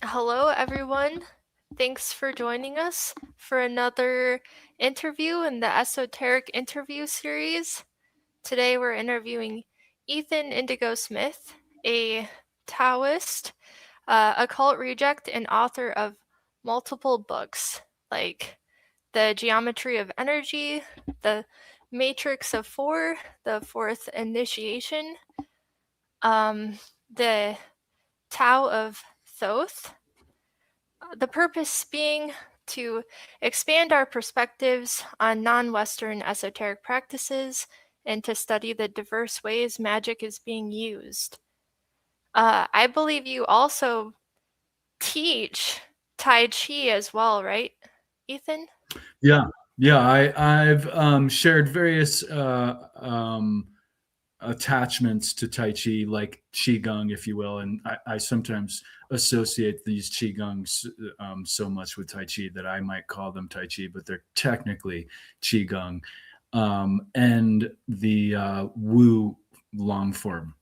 Hello, everyone. Thanks for joining us for another interview in the Esoteric interview series. Today we're interviewing Ethan Indigo Smith, a Taoist, occult reject, and author of multiple books like The Geometry of Energy, The Matrix of Four, The Fourth Initiation, The Tao of Thoth. The purpose being to expand our perspectives on non Western esoteric practices and to study the diverse ways magic is being used. I believe you also teach Tai Chi as well, right, Ethan? Yeah, yeah. I've shared various attachments to Tai Chi, like Qigong, if you will, and I sometimes associate these Qigongs so much with Tai Chi that I might call them Tai Chi, but they're technically Qigong, and the Wu long form,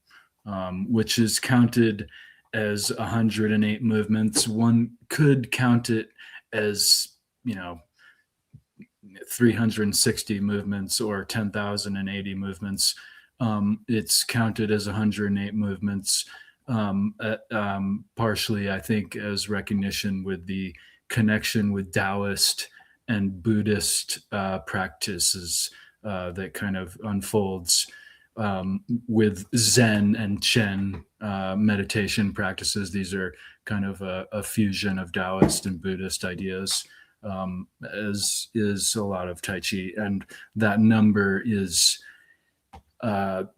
which is counted as 108 movements. One could count it as, you know, 360 movements or 10,080 movements. It's counted as 108 movements, partially, I think, as recognition with the connection with Taoist and Buddhist practices that kind of unfolds with Zen and Chen meditation practices. These are kind of a fusion of Taoist and Buddhist ideas, as is a lot of Tai Chi. And that number is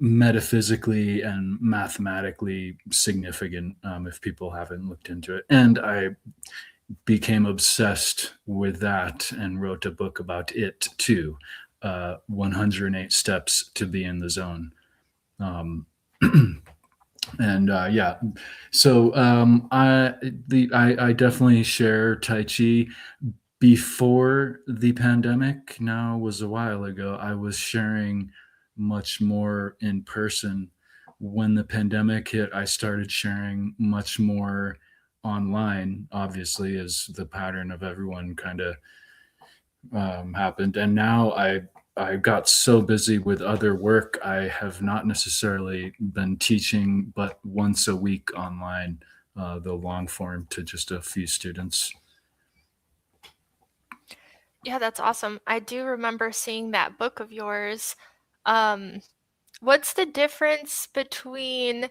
metaphysically and mathematically significant, if people haven't looked into it. And I became obsessed with that and wrote a book about it too, 108 Steps to Be in the Zone. Um, and yeah, so I definitely share Tai Chi. Before the pandemic, now was a while ago, I was sharing much more in person. When the pandemic hit, I started sharing much more online, obviously, as the pattern of everyone kind of happened. And now I got so busy with other work, I have not necessarily been teaching, but once a week online, the long form to just a few students. Yeah, that's awesome. I do remember seeing that book of yours. Um, what's the difference between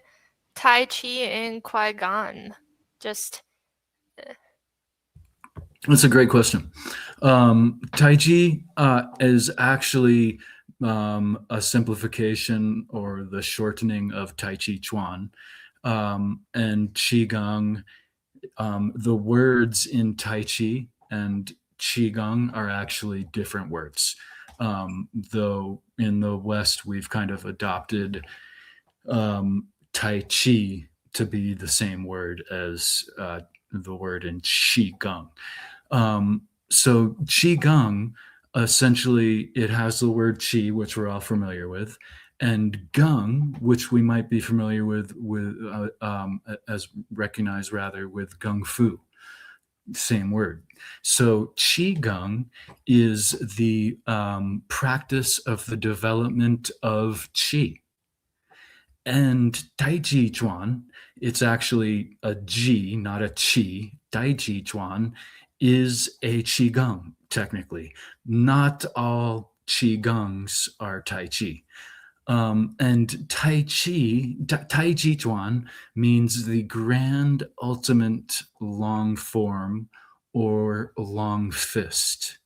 Tai Chi and Qui Gon? Just That's a great question. Tai Chi is actually a simplification or the shortening of Tai Chi Chuan. And Qigong, the words in Tai Chi and Qigong are actually different words. Though in the West, we've kind of adopted Tai Chi to be the same word as the word in Qigong. So Qigong, essentially, it has the word Qi, which we're all familiar with, and Gung, which we might be familiar with as recognized rather with Gung Fu, same word. So Qigong is the practice of the development of Qi. And Tai Chi Chuan, it's actually a Ji, not a Qi. Tai Chi Chuan is a Qigong, technically. Not all Qigongs are Tai Chi. And Tai Chi Chuan means the grand ultimate long form or long fist.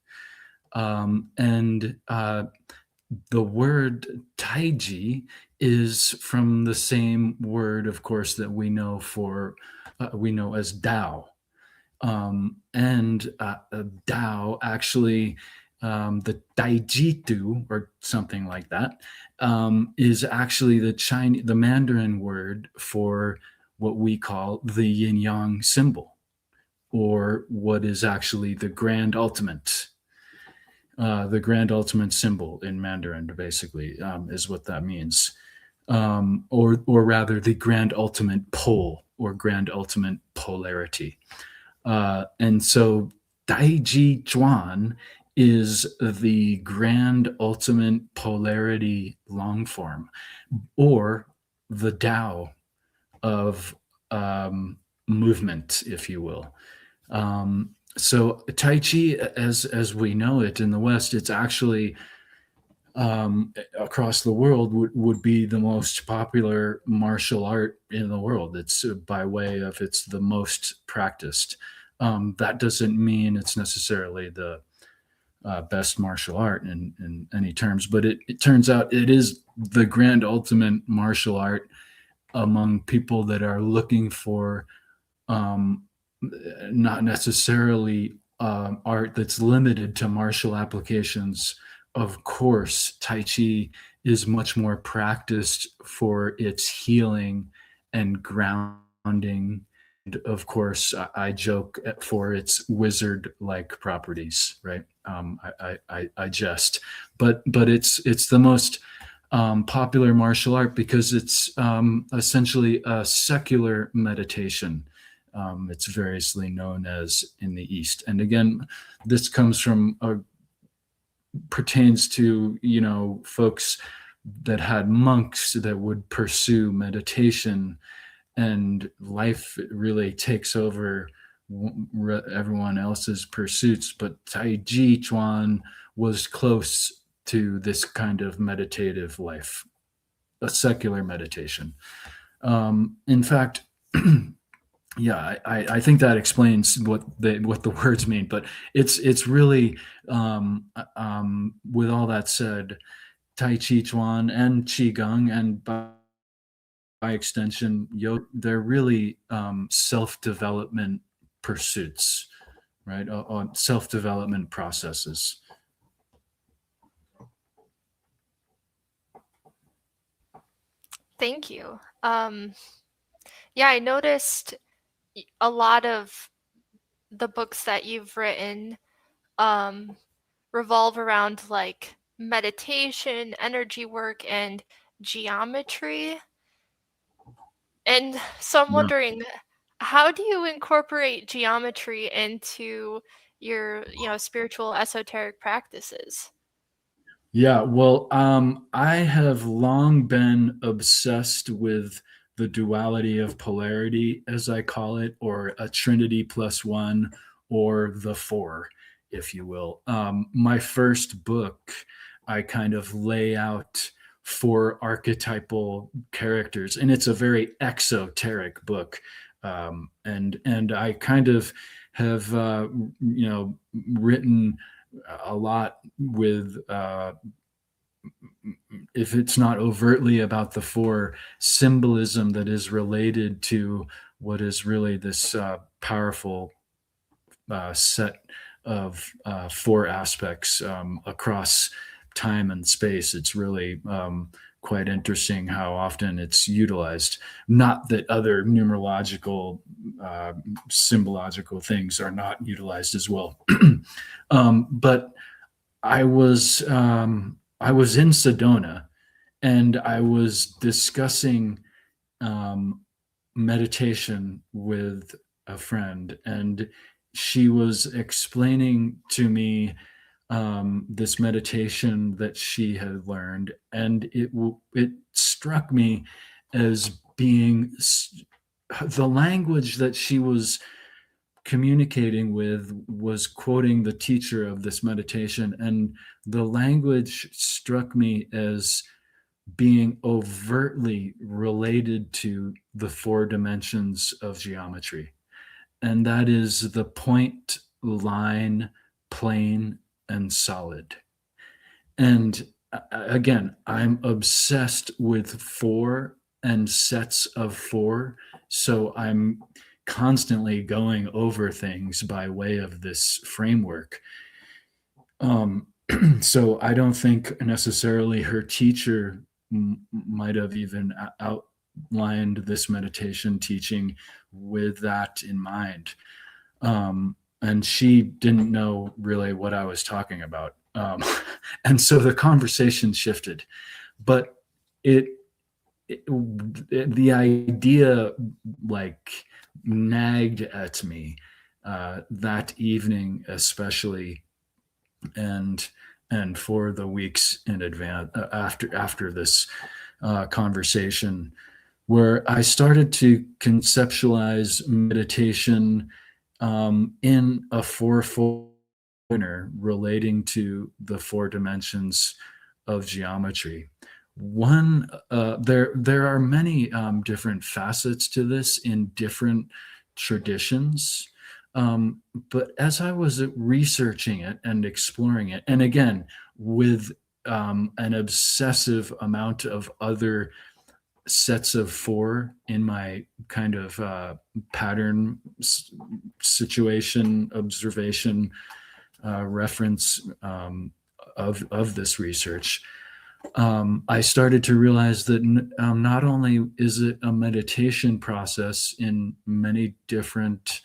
And the word Taiji is from the same word, of course, that we know as Tao. And Tao actually, the Daijitu or something like that, is actually the Mandarin word for what we call the Yin Yang symbol, or what is actually the grand ultimate symbol in Mandarin, basically, is what that means, or rather, the grand ultimate pole or grand ultimate polarity. And so Taiji Chuan is the grand ultimate polarity long form, or the Tao of movement, if you will. So Tai Chi, as we know it in the West, it's actually across the world would be the most popular martial art in the world. It's by way of it's the most practiced. That doesn't mean it's necessarily the best martial art in any terms, but it turns out it is the grand ultimate martial art among people that are looking for um, not necessarily art that's limited to martial applications. Of course, Tai Chi is much more practiced for its healing and grounding. And of course, I joke for its wizard-like properties, right? I jest, but it's the most popular martial art because it's essentially a secular meditation. It's variously known as in the East. And again, this comes from pertains to folks that had monks that would pursue meditation, and life really takes over everyone else's pursuits. But Taiji Chuan was close to this kind of meditative life, a secular meditation. In fact, yeah, I think that explains what the words mean. But it's really, with all that said, Tai Chi Chuan and Qigong, and by extension, yoga, they're really self-development pursuits, right? On self-development processes. Thank you. Yeah, I noticed a lot of the books that you've written um, revolve around like meditation, energy work, and geometry. And so I'm Yeah. wondering, how do you incorporate geometry into your, spiritual esoteric practices? Yeah, well, I have long been obsessed with the duality of polarity, as I call it, or a trinity plus one, or the four, if you will. My first book, I kind of lay out four archetypal characters, and it's a very exoteric book. And I kind of have, written a lot with if it's not overtly about the four, symbolism that is related to what is really this powerful set of four aspects across time and space. It's really quite interesting how often it's utilized. Not that other numerological, symbological things are not utilized as well. But I was I was in Sedona, and I was discussing um, meditation with a friend, and she was explaining to me this meditation that she had learned, and it struck me as being the language that she was communicating with was quoting the teacher of this meditation, and the language struck me as being overtly related to the four dimensions of geometry, and that is the point, line, plane, and solid. And again, I'm obsessed with four and sets of four, so I'm constantly going over things by way of this framework. Um, so I don't think necessarily her teacher might have even outlined this meditation teaching with that in mind. And she didn't know really what I was talking about. And so the conversation shifted, but it the idea like nagged at me that evening, especially, and for the weeks in advance after this conversation, where I started to conceptualize meditation in a fourfold manner relating to the four dimensions of geometry. One, there are many different facets to this in different traditions. But as I was researching it and exploring it, and again, with an obsessive amount of other sets of four in my kind of pattern situation observation reference of this research, I started to realize that not only is it a meditation process in many different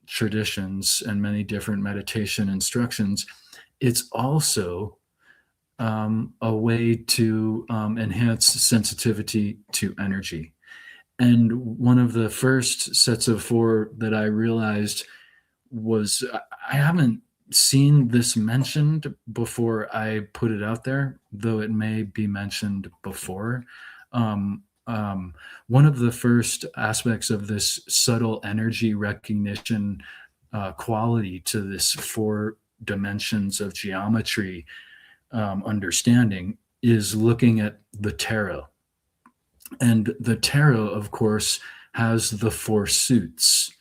traditions and many different meditation instructions, it's also a way to enhance sensitivity to energy. And one of the first sets of four that I realized was I haven't seen this mentioned before I put it out there, though it may be mentioned before. One of the first aspects of this subtle energy recognition quality to this four dimensions of geometry understanding is looking at the tarot. And the tarot, of course, has the four suits.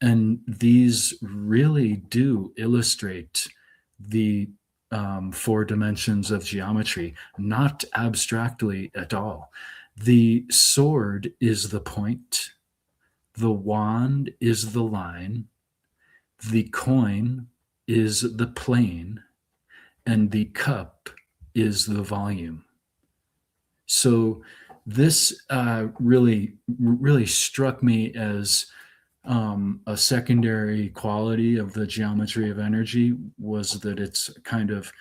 And these really do illustrate the four dimensions of geometry, not abstractly at all. The sword is the point, the wand is the line, the coin is the plane, and the cup is the volume. So this really struck me as a secondary quality of the geometry of energy, was that it's kind of,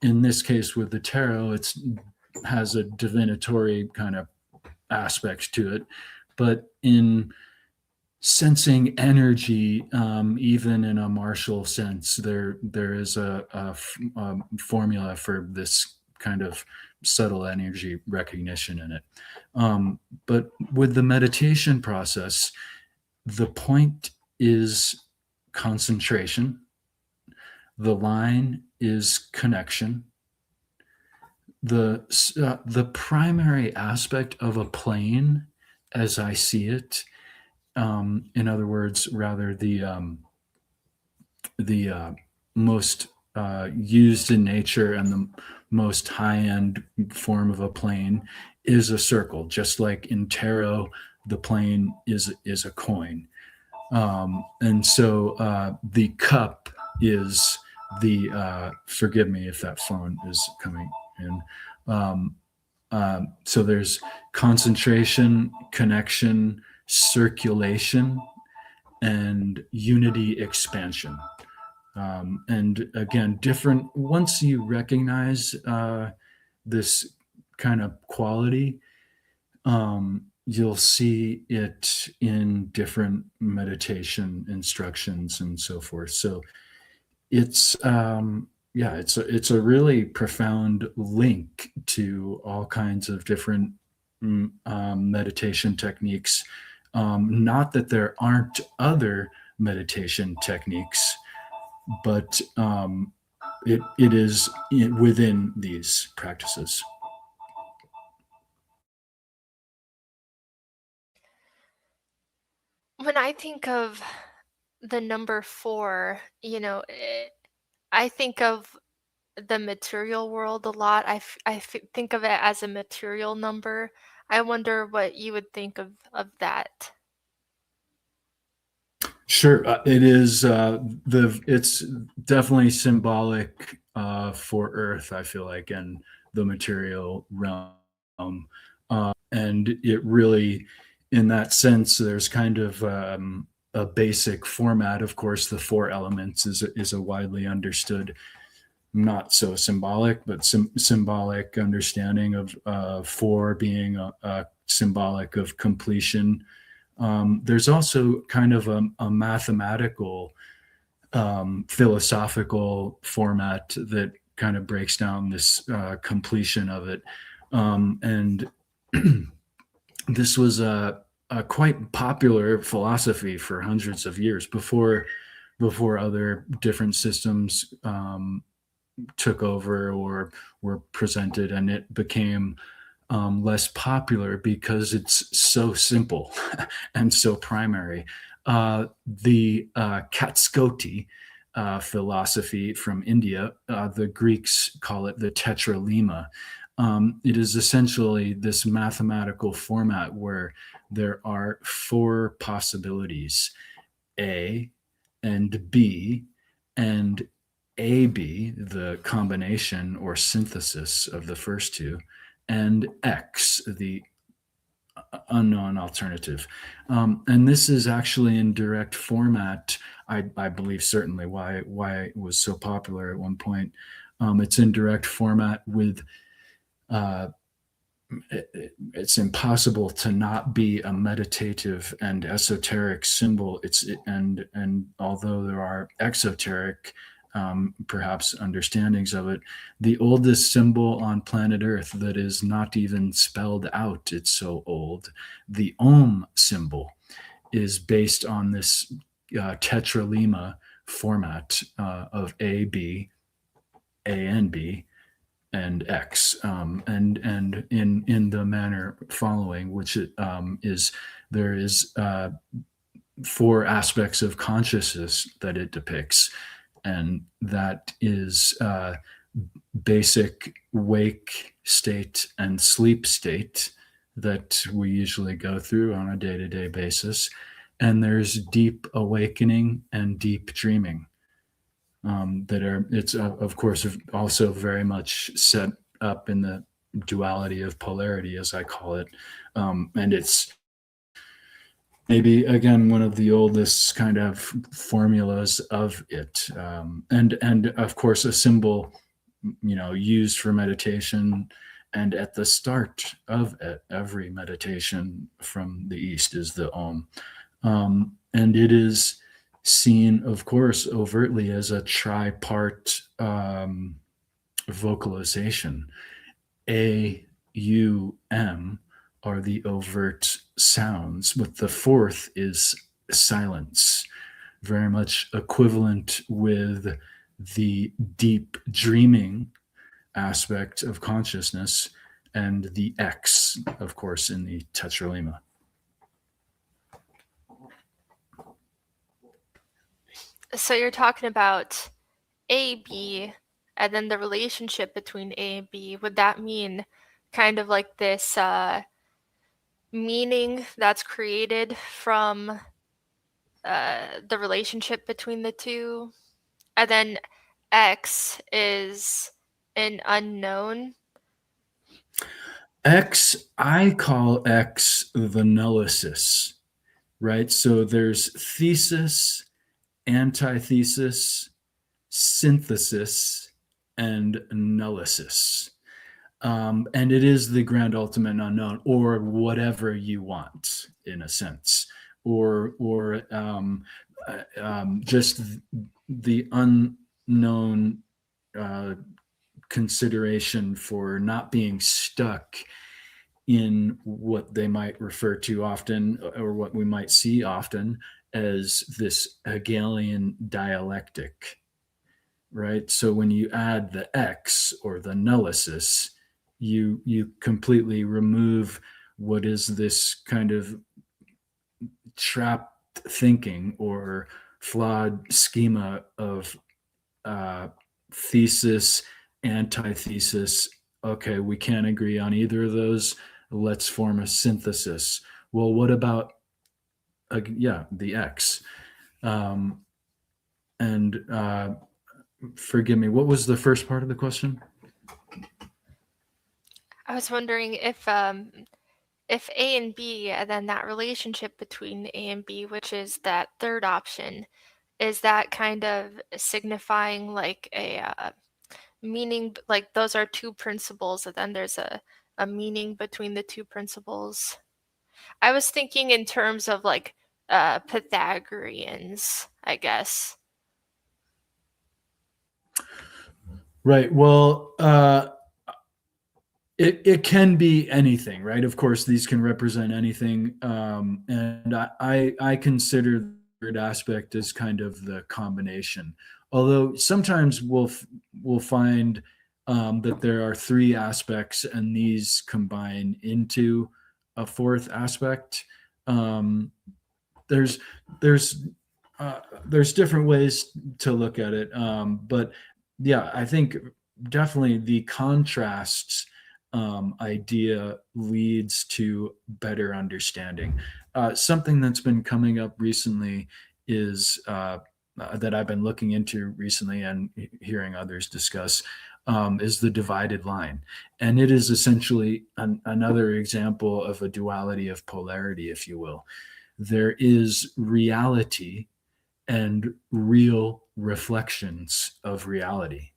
in this case with the tarot, it's has a divinatory kind of aspect to it, but in sensing energy, even in a martial sense, there is a formula for this kind of subtle energy recognition in it. But with the meditation process, the point is concentration. The line is connection. The primary aspect of a plane, as I see it, in other words, rather the most used in nature and the most high-end form of a plane is a circle. Just like in tarot, the plane is a coin, and so the cup is the. Forgive me if that phone is coming in. So there's concentration, connection, circulation, and unity expansion. And again, different, once you recognize this kind of quality, you'll see it in different meditation instructions and so forth. So it's it's a really profound link to all kinds of different meditation techniques. Not that there aren't other meditation techniques, but it is within these practices. When I think of the number four, I think of the material world a lot. Think of it as a material number. I wonder what you would think of that. Sure, it is it's definitely symbolic for Earth. I feel like, and the material realm, and it really, in that sense, there's kind of a basic format. Of course, the four elements is a widely understood not so symbolic, but symbolic understanding of 4 being a symbolic of completion. There's also kind of a mathematical, philosophical format that kind of breaks down this completion of it. And this was a quite popular philosophy for hundreds of years before other different systems took over or were presented, and it became less popular because it's so simple and so primary. The Katskoti philosophy from India, the Greeks call it the tetralema. It is essentially this mathematical format where there are 4 possibilities: A and B, and AB, the combination or synthesis of the first two, and X, the unknown alternative. And this is actually in direct format. I believe certainly why it was so popular at one point. It's in direct format with. It's impossible to not be a meditative and esoteric symbol. And although there are exoteric, perhaps understandings of it, the oldest symbol on planet Earth that is not even spelled out, it's so old, the Om symbol, is based on this tetralema format of A, B, A and B, and X, and in the manner following, which is there is 4 aspects of consciousness that it depicts, and that is basic wake state and sleep state that we usually go through on a day-to-day basis, and there's deep awakening and deep dreaming. That are, it's of course also very much set up in the duality of polarity, as I call it. And it's maybe again one of the oldest kind of formulas of it. And of course a symbol, used for meditation, and at the start of every meditation from the East is the Om. And it is seen, of course, overtly as a tripart vocalization. A, U, M are the overt sounds, but the 4th is silence, very much equivalent with the deep dreaming aspect of consciousness, and the X, of course, in the tetralema. So you're talking about A, B, and then the relationship between A and B. Would that mean kind of like this meaning that's created from the relationship between the two? And then X is an unknown. X, I call X the nullicis, right? So there's thesis, antithesis, synthesis, and nullicis. And it is the grand ultimate unknown, or whatever you want, in a sense, or just the unknown consideration for not being stuck in what they might refer to often, or what we might see often, as this Hegelian dialectic, right? So when you add the X or the nullicis, you completely remove what is this kind of trapped thinking or flawed schema of thesis, antithesis. Okay, we can't agree on either of those. Let's form a synthesis. Well, what about the X? And forgive me, what was the first part of the question? I was wondering if A and B, and then that relationship between A and B, which is that third option, is that kind of signifying like meaning, like those are two principles, and then there's a meaning between the two principles. I was thinking in terms of like Pythagoreans, I guess. Right. Well, it can be anything, right? Of course, these can represent anything, and I consider the third aspect as kind of the combination. Although sometimes we'll find that there are three aspects, and these combine into a fourth aspect. Um, there's there's there's different ways to look at it, but yeah, I think definitely the contrasts idea leads to better understanding. Something that's been coming up recently is that I've been looking into recently and hearing others discuss is the divided line. And it is essentially another example of a duality of polarity, if you will. There is reality and real reflections of reality.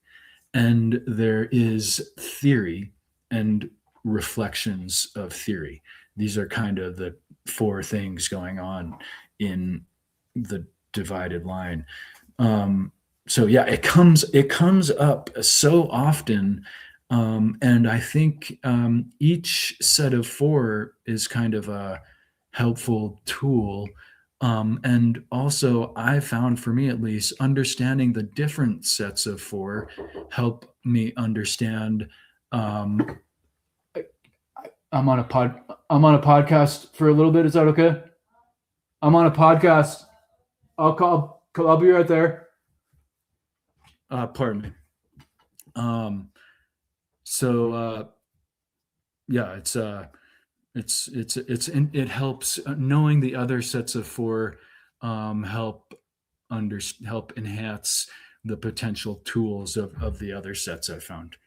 And there is theory and reflections of theory. These are kind of the four things going on in the divided line. So yeah, it comes up so often, and I think each set of four is kind of a helpful tool. And also, I found, for me at least, understanding the different sets of four help me understand. Um, I'm on a pod. I'm on a podcast for a little bit. Is that okay? I'm on a podcast. I'll call. I'll be right there. Pardon me. Um, so yeah, it helps knowing the other sets of four help help enhance the potential tools of the other sets I found.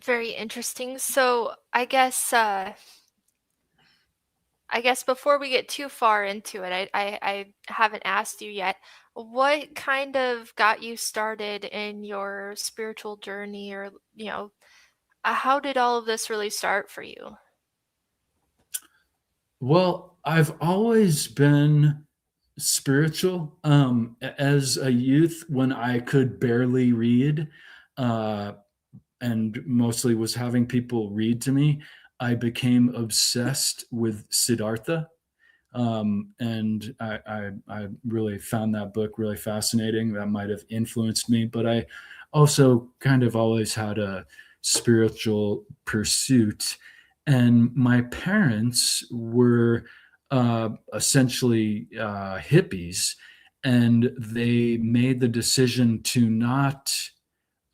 Very interesting. So I guess before we get too far into it, I haven't asked you yet. What kind of got you started in your spiritual journey, or how did all of this really start for you? Well, I've always been spiritual. As a youth, when I could barely read, uh, and mostly was having people read to me, I became obsessed with Siddhartha. And I really found that book really fascinating. That might have influenced me, but I also kind of always had a spiritual pursuit. And my parents were essentially hippies, and they made the decision to not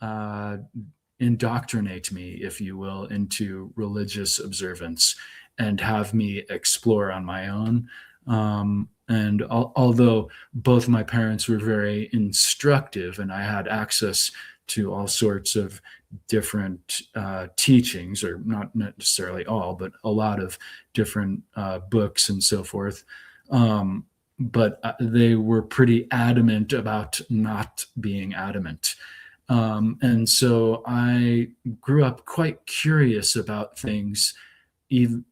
uh, indoctrinate me, if you will, into religious observance and have me explore on my own. And although both my parents were very instructive and I had access to all sorts of different teachings, or not necessarily all, but a lot of different books and so forth. But they were pretty adamant about not being adamant. And so I grew up quite curious about things, even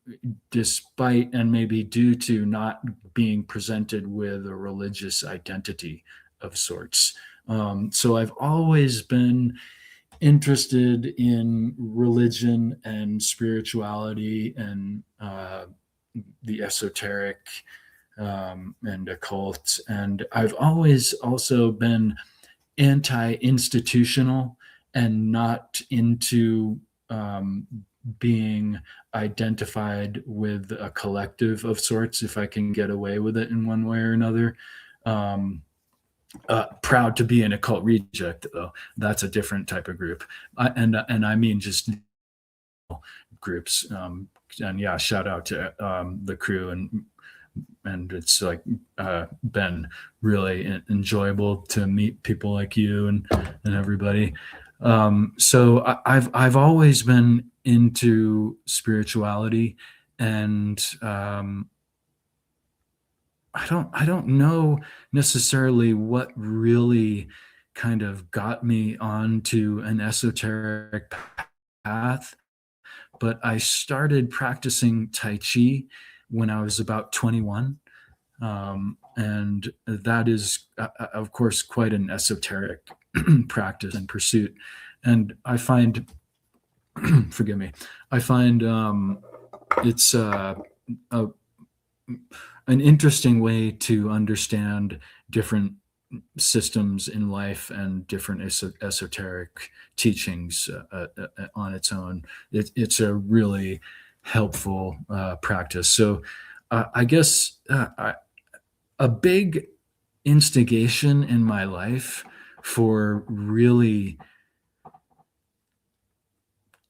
despite and maybe due to not being presented with a religious identity of sorts. So I've always been interested in religion and spirituality and the esoteric and occult. And I've always also been anti-institutional and not into being identified with a collective of sorts if I can get away with it in one way or another. Proud to be an occult reject, though. That's a different type of group. And I mean just groups. And yeah, shout out to the crew, and it's like been really enjoyable to meet people like you and everybody. So I've always been into spirituality, and I don't know necessarily what really kind of got me onto an esoteric path, but I started practicing Tai Chi when I was about 21. And that is, of course, quite an esoteric practice and pursuit. And I find, forgive me, I find it's a, an interesting way to understand different systems in life and different esoteric teachings on its own. It's a really helpful practice. So I guess a big instigation in my life for really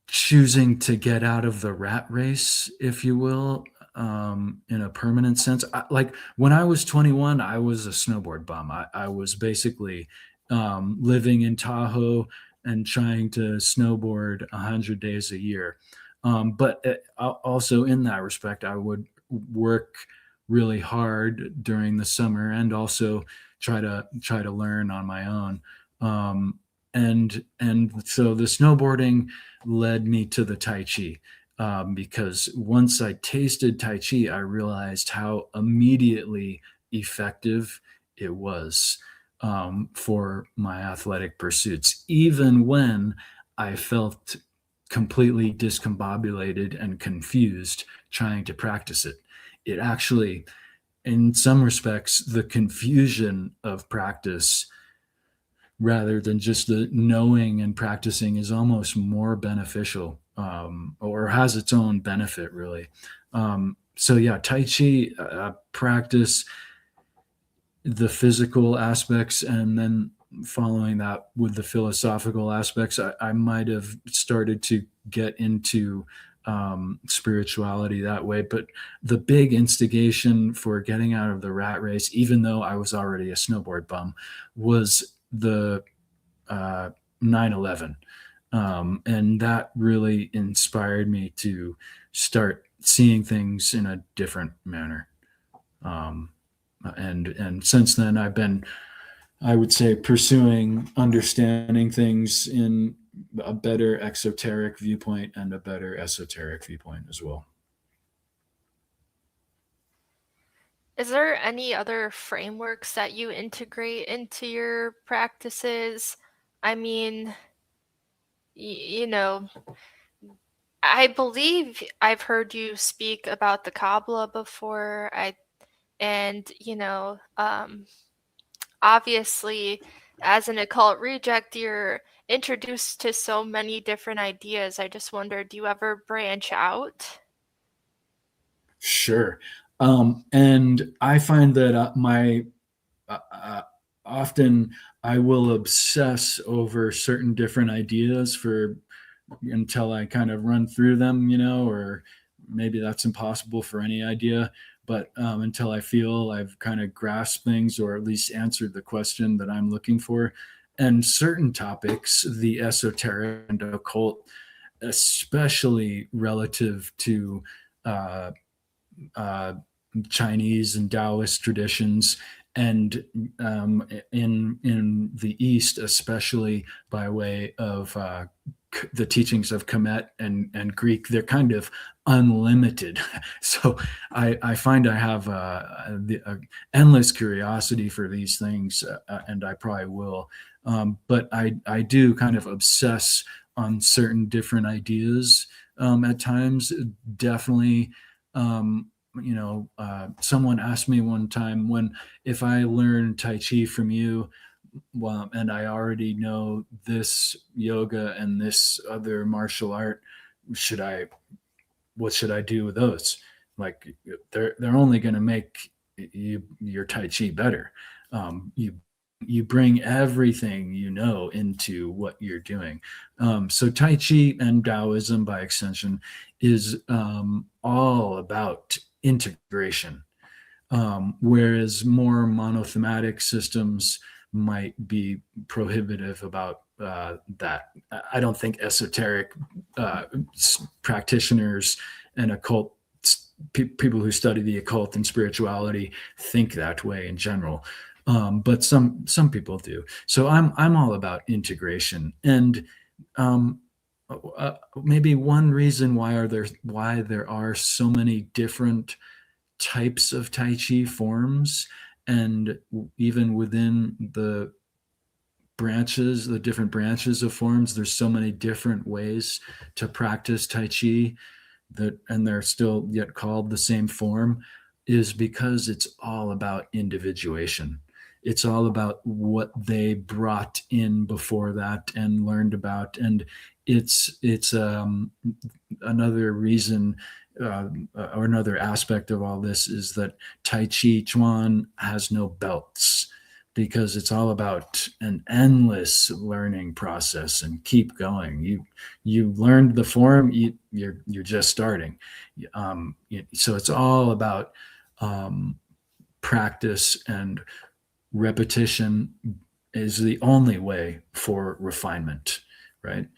choosing to get out of the rat race, if you will, in a permanent sense. Like when I was 21, I was a snowboard bum. I was basically living in Tahoe and trying to snowboard 100 days a year. But also in that respect, I would work really hard during the summer and also try to learn on my own. And so the snowboarding led me to the Tai Chi, because once I tasted Tai Chi, I realized how immediately effective it was for my athletic pursuits, even when I felt completely discombobulated and confused trying to practice it. It actually, in some respects, the confusion of practice rather than just the knowing and practicing is almost more beneficial, or has its own benefit really. So yeah, Tai Chi practice the physical aspects and then following that with the philosophical aspects. I might have started to get into spirituality that way, but the big instigation for getting out of the rat race, even though I was already a snowboard bum, was the 9/11, and that really inspired me to start seeing things in a different manner. Um, and since then, I've been, I would say, pursuing understanding things in a better exoteric viewpoint and a better esoteric viewpoint as well. Is there any other frameworks that you integrate into your practices? I mean, you know, I believe I've heard you speak about the Kabbalah before. And obviously, as an occult reject, you're introduced to so many different ideas. I just wonder, do you ever branch out? Sure. And I find that my often I will obsess over certain different ideas for until I kind of run through them, or maybe that's impossible for any idea, but until I feel I've kind of grasped things or at least answered the question that I'm looking for. And certain topics, the esoteric and occult, especially relative to uh, uh, Chinese and Taoist traditions, and in the East, especially by way of the teachings of Kemet and Greek, they're kind of unlimited. So I find I have a endless curiosity for these things, and I probably will. But I do kind of obsess on certain different ideas at times. Definitely. Someone asked me one time, when if I learn Tai Chi from you, well, and I already know this yoga and this other martial art, should I what should I do with those? Like they're only going to make your Tai Chi better. You bring everything you know into what you're doing. So Tai Chi and Taoism, by extension, is all about integration, whereas more monothematic systems might be prohibitive about that. I don't think esoteric practitioners and occult people who study the occult and spirituality think that way in general. But some people do. So I'm all about integration, and um, maybe one reason why there are so many different types of Tai Chi forms, and even within the different branches of forms, there's so many different ways to practice Tai Chi and they're still yet called the same form, is because it's all about individuation. It's all about what they brought in before that and learned about, and it's another reason, or another aspect of all this is that Tai Chi Chuan has no belts, because it's all about an endless learning process and keep going. You learned the form, you're just starting. So it's all about practice, and repetition is the only way for refinement, right?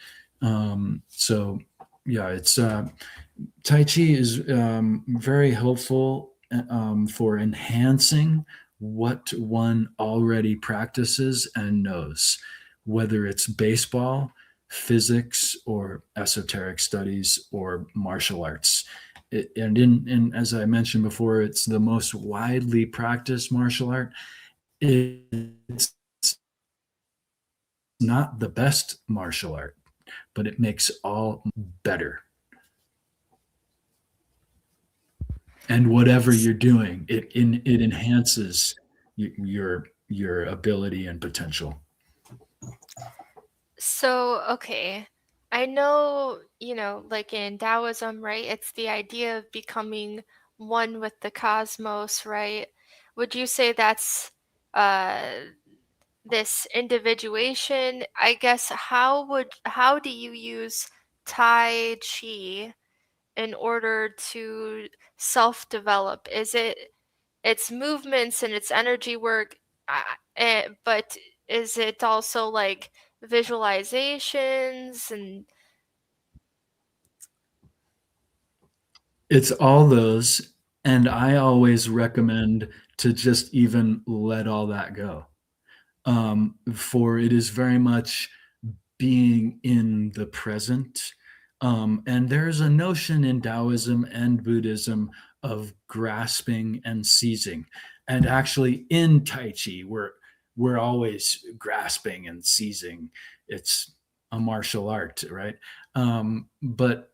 So yeah, it's Tai Chi is very helpful for enhancing what one already practices and knows, whether it's baseball, physics, or esoteric studies, or martial arts. As I mentioned before, it's the most widely practiced martial art. It's not the best martial art, but it makes all better. And whatever you're doing, it enhances your ability and potential. So, okay. I know, like in Taoism, right? It's the idea of becoming one with the cosmos, right? Would you say that's uh this individuation? I guess how do you use Tai Chi in order to self-develop? Is it its movements and its energy work, but is it also like visualizations and It's all those, and I always recommend to just even let all that go. For it is very much being in the present. And there's a notion in Taoism and Buddhism of grasping and seizing. And actually, in Tai Chi, we're always grasping and seizing. It's a martial art, right? But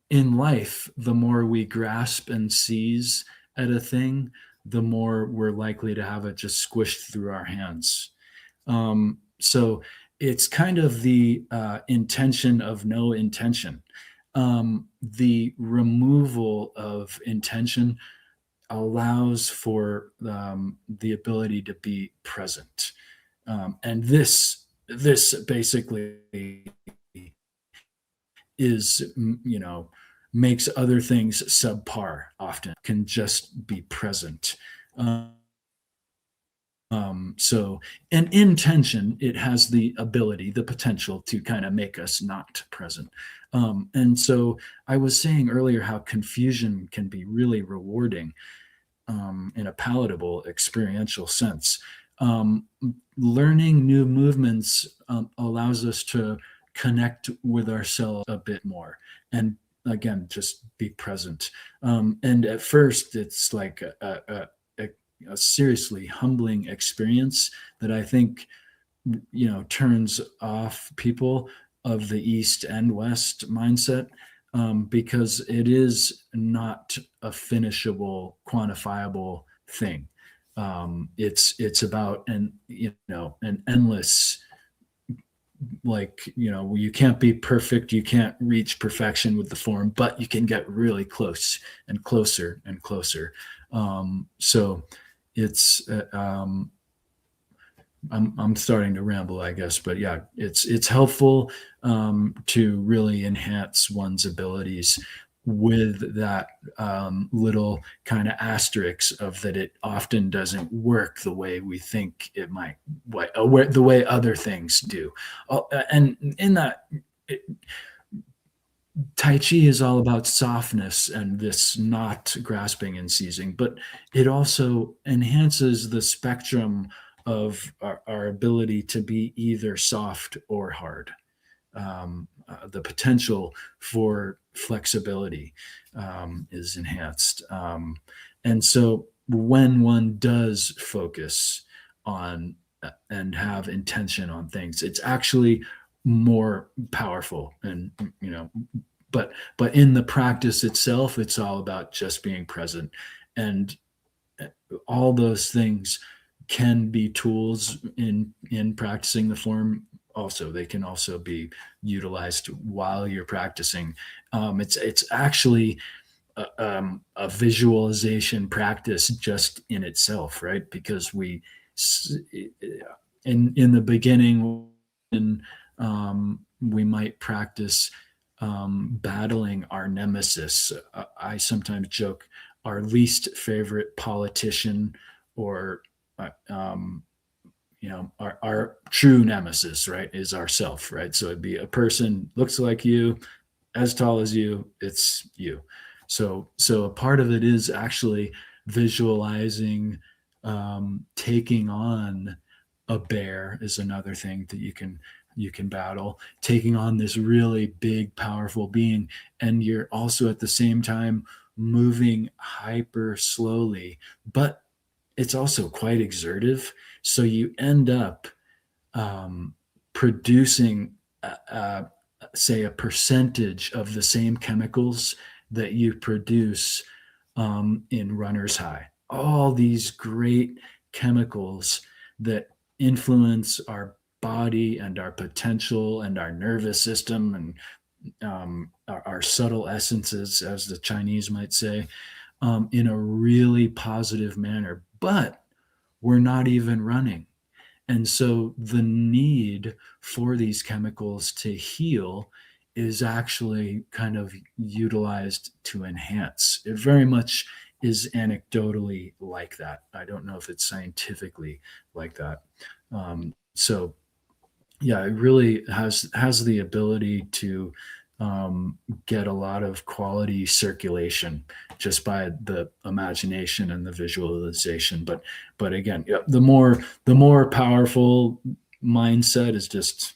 in life, the more we grasp and seize at a thing, the more we're likely to have it just squished through our hands. So it's kind of the intention of no intention. The removal of intention allows for the ability to be present, and this basically is makes other things subpar. Often can just be present. So, and intention, it has the ability, the potential to kind of make us not present. And so I was saying earlier how confusion can be really rewarding in a palatable experiential sense. Learning new movements allows us to connect with ourselves a bit more, and again, just be present. And at first, it's like a seriously humbling experience that I think turns off people of the East and West mindset, because it is not a finishable, quantifiable thing. It's about an endless, like, you can't be perfect, you can't reach perfection with the form, but you can get really close and closer and closer. So it's I'm starting to ramble, I guess, but yeah, it's helpful to really enhance one's abilities with that little kind of asterisk of that it often doesn't work the way we think it might, the way other things do. And in that, Tai Chi is all about softness and this not grasping and seizing, but it also enhances the spectrum of our ability to be either soft or hard. The potential for flexibility is enhanced. And so when one does focus on and have intention on things, it's actually more powerful. And but in the practice itself, it's all about just being present. And all those things can be tools in practicing the form. Also, they can also be utilized while you're practicing. It's actually a visualization practice just in itself, right? Because in the beginning, we might practice battling our nemesis. I sometimes joke our least favorite politician, or our true nemesis, right, is ourself, right? So it'd be a person looks like you, as tall as you, it's you. So a part of it is actually visualizing, taking on a bear is another thing that you can battle, taking on this really big powerful being, and you're also at the same time moving hyper slowly, but it's also quite exertive. So you end up um, producing, say, a percentage of the same chemicals that you produce in runner's high. All these great chemicals that influence our body and our potential and our nervous system and our subtle essences, as the Chinese might say, in a really positive manner. But we're not even running. And so the need for these chemicals to heal is actually kind of utilized to enhance. It very much is anecdotally like that. I don't know if it's scientifically like that. So yeah, it really has the ability to get a lot of quality circulation just by the imagination and the visualization. But again, yeah, the more powerful mindset is just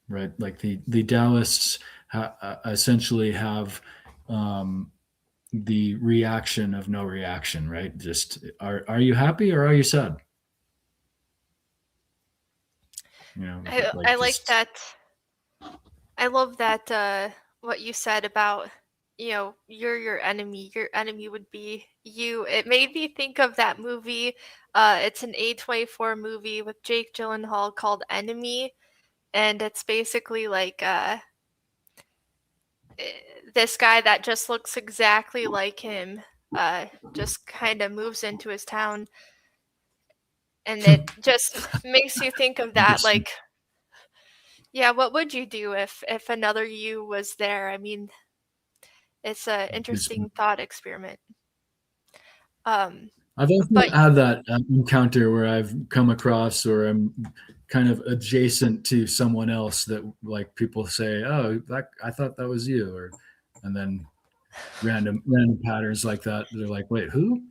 right. Like the Taoists essentially have um, the reaction of no reaction. Right? Just are you happy or are you sad? I Like like just that. I love that what you said about, you're your enemy. Your enemy would be you. It made me think of that movie. It's an A24 movie with Jake Gyllenhaal called Enemy, and it's basically like this guy that just looks exactly like him just kind of moves into his town, and it just makes you think of that, interesting. like, yeah, what would you do if another you was there? I mean, it's a It's interesting thought experiment. Um, I've often but had that encounter where I've come across or I'm kind of adjacent to someone else that like people say, "Oh, that I thought that was you," or and then random patterns like that. They're like, "Wait, who?"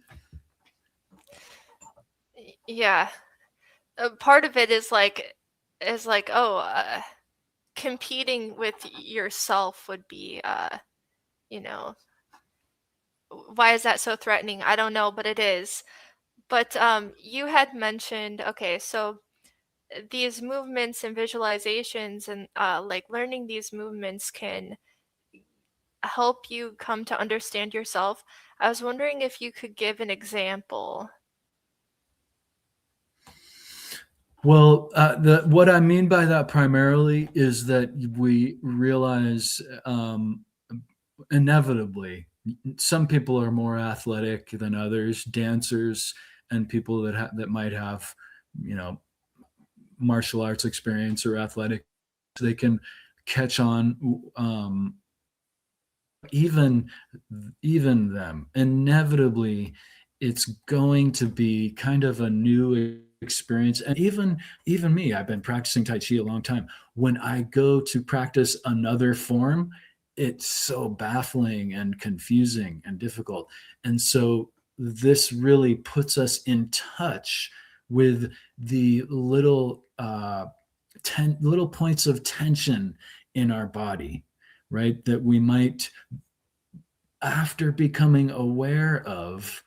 yeah, part of it is like, oh, competing with yourself would be, you know, why is that so threatening? I don't know, but it is. But you had mentioned, okay, so these movements and visualizations and like learning these movements can help you come to understand yourself. I was wondering if you could give an example. Well, what I mean by that primarily is that we realize inevitably some people are more athletic than others, dancers and people that might have, you know, martial arts experience or athletic, they can catch on. Even even them, inevitably, it's going to be kind of a new. experience. And even me, I've been practicing Tai Chi a long time. When I go to practice another form, it's so baffling and confusing and difficult. And so this really puts us in touch with the little points of tension in our body, right? That we might, after becoming aware of,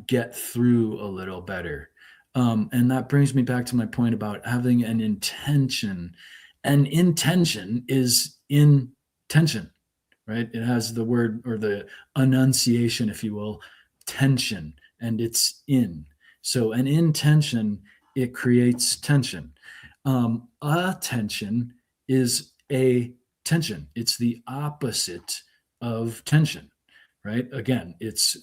get through a little better. And that brings me back to my point about having an intention. An intention is in tension, right? It has the word, or the enunciation, if you will, tension, and it's in. So an intention, it creates tension. A tension is a tension. It's the opposite of tension, right? Again, it's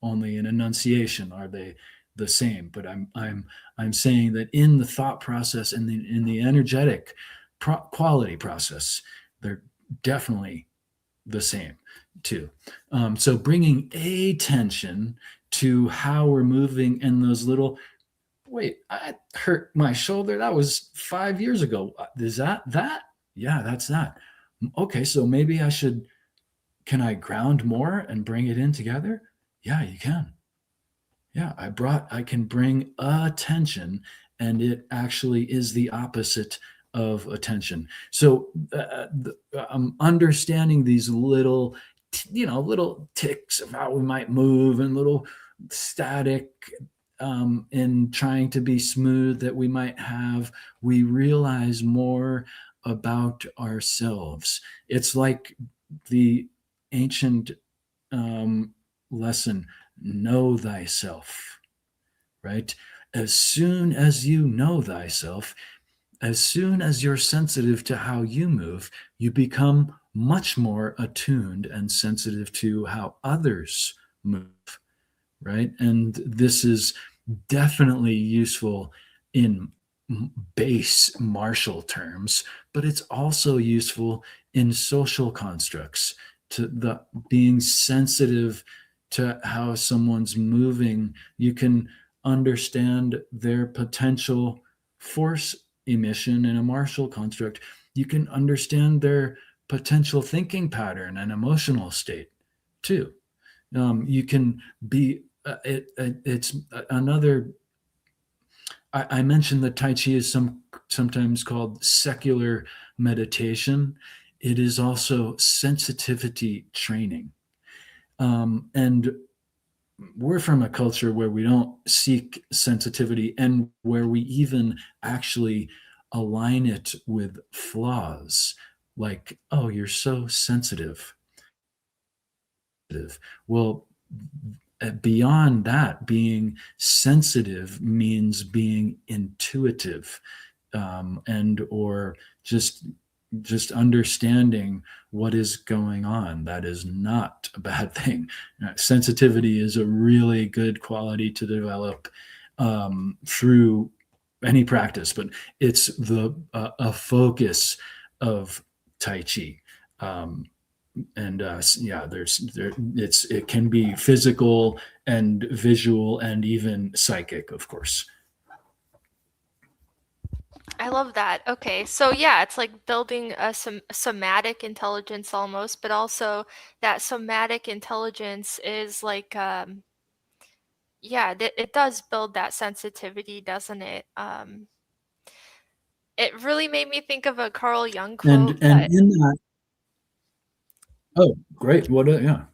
only an enunciation. Are they the same? But I'm saying that in the thought process and in the energetic quality process, they're definitely the same too. So bringing attention to how we're moving in those little, wait, I hurt my shoulder. That was 5 years ago. Is that? Yeah, that's that. Okay, so maybe I should, can I ground more and bring it in together? Yeah, you can. Yeah, I can bring attention, and it actually is the opposite of attention. So understanding these little, little ticks of how we might move, and little static in trying to be smooth that we might have, we realize more about ourselves. It's like the ancient lesson, know thyself, right? As soon as you know thyself, as soon as you're sensitive to how you move, you become much more attuned and sensitive to how others move, right? And this is definitely useful in base martial terms, but it's also useful in social constructs, to the being sensitive to how someone's moving. You can understand their potential force emission in a martial construct. You can understand their potential thinking pattern and emotional state too. You can be it's another. I mentioned that Tai Chi is sometimes called secular meditation. It is also sensitivity training. And we're from a culture where we don't seek sensitivity, and where we even actually align it with flaws. Like, oh, you're so sensitive. Well, beyond that, being sensitive means being intuitive, and or just understanding what is going on. That is not a bad thing. Sensitivity is a really good quality to develop through any practice, but it's the a focus of Tai Chi. And yeah, it can be physical and visual and even psychic, of course. I love that. Okay, so yeah, it's like building a somatic intelligence almost, but also that somatic intelligence is like, yeah, it does build that sensitivity, doesn't it? It really made me think of a Carl Jung And quote that, in that, oh, great, what yeah,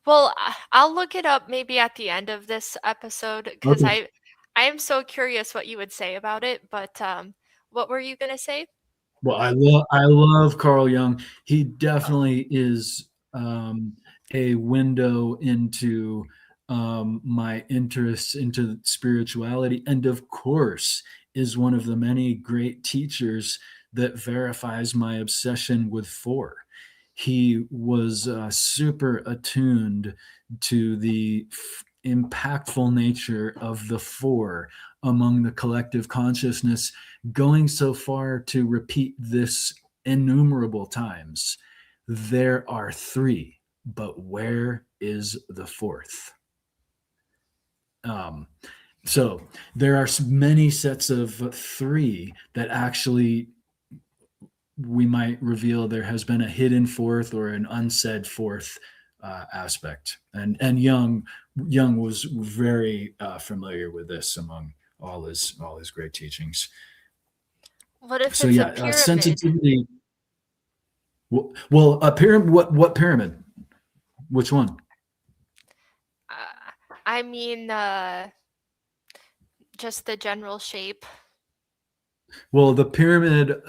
well, I'll look it up maybe at the end of this episode because okay. I am so curious what you would say about it. But what were you gonna say? Well, I love Carl Jung. He definitely is a window into my interests into spirituality, and of course is one of the many great teachers that verifies my obsession with four. He was super attuned to the impactful nature of the four among the collective consciousness, going so far to repeat this innumerable times. There are three, but where is the fourth? Um, So there are many sets of three that actually we might reveal there has been a hidden fourth or an unsaid fourth aspect. And Jung was very familiar with this among all his great teachings. What if So it's a yeah, pyramid? sensitivity. Well, a pyramid. What pyramid? Which one? I mean, just the general shape. Well, the pyramid.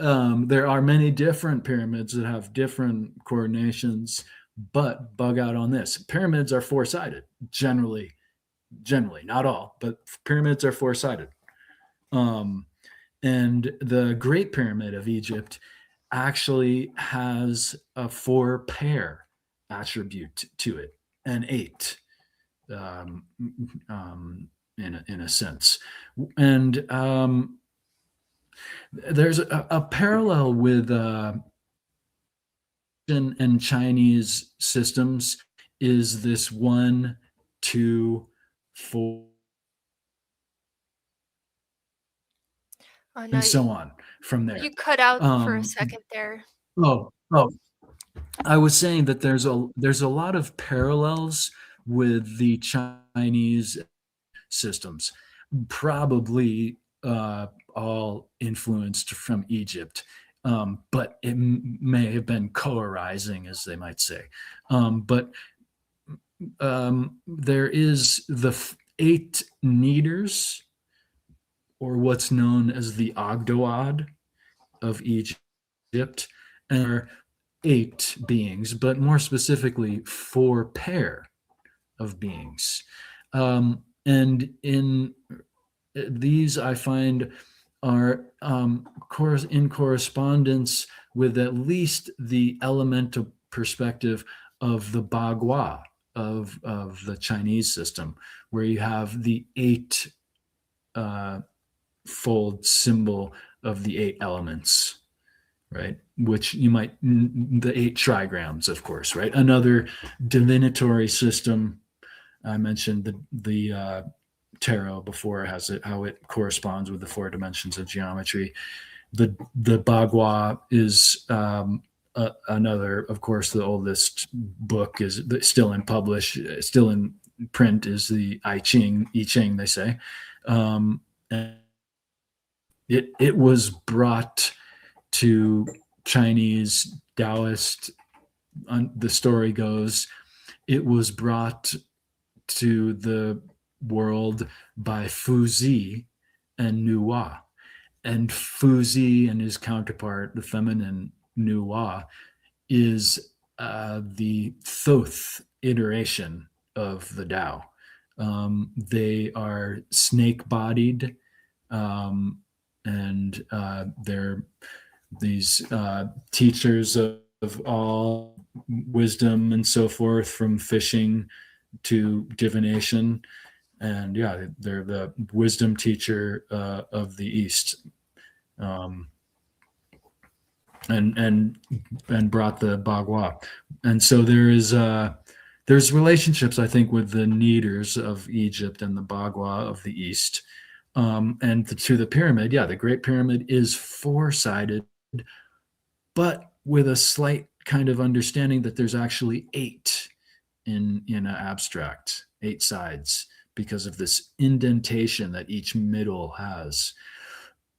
There are many different pyramids that have different coordinations, but bug out on this: pyramids are four sided generally. Generally, not all, but pyramids are four sided. Um, and the Great Pyramid of Egypt actually has a four pair attribute to it, an eight, um, in a sense. And there's a parallel with and Chinese systems is this one, two, four, Oh no, and so on from there. you cut out for a Um, second there. oh, I was saying that there's a lot of parallels with the Chinese systems, probably all influenced from Egypt, but it may have been co-arising, as they might say. But there is the eight meters, or what's known as the Ogdoad of Egypt, and are eight beings, but more specifically, four pair of beings. And in these, I find are in correspondence with at least the elemental perspective of the Bagua of the Chinese system, where you have the eight uh, fold symbol of the eight elements, right? Which you might, the eight trigrams, of course, right? Another divinatory system. I mentioned the tarot before, has it how it corresponds with the four dimensions of geometry. The Bagua is another, of course, the oldest book is still in still in print, is the I Ching, they say. And it was brought to Chinese Taoist. The story goes, it was brought to the world by Fuzi and Nuwa. And Fuzi and his counterpart, the feminine Nuwa, is the Thoth iteration of the Tao. They are snake bodied, and they're these teachers of all wisdom and so forth, from fishing to divination. And yeah, they're the wisdom teacher of the East, um, and brought the Bagua. And so there's relationships, I think, with the Needers of Egypt and the Bagua of the East. And to the pyramid, yeah, the Great Pyramid is four sided, but with a slight kind of understanding that there's actually eight in an abstract, eight sides, because of this indentation that each middle has.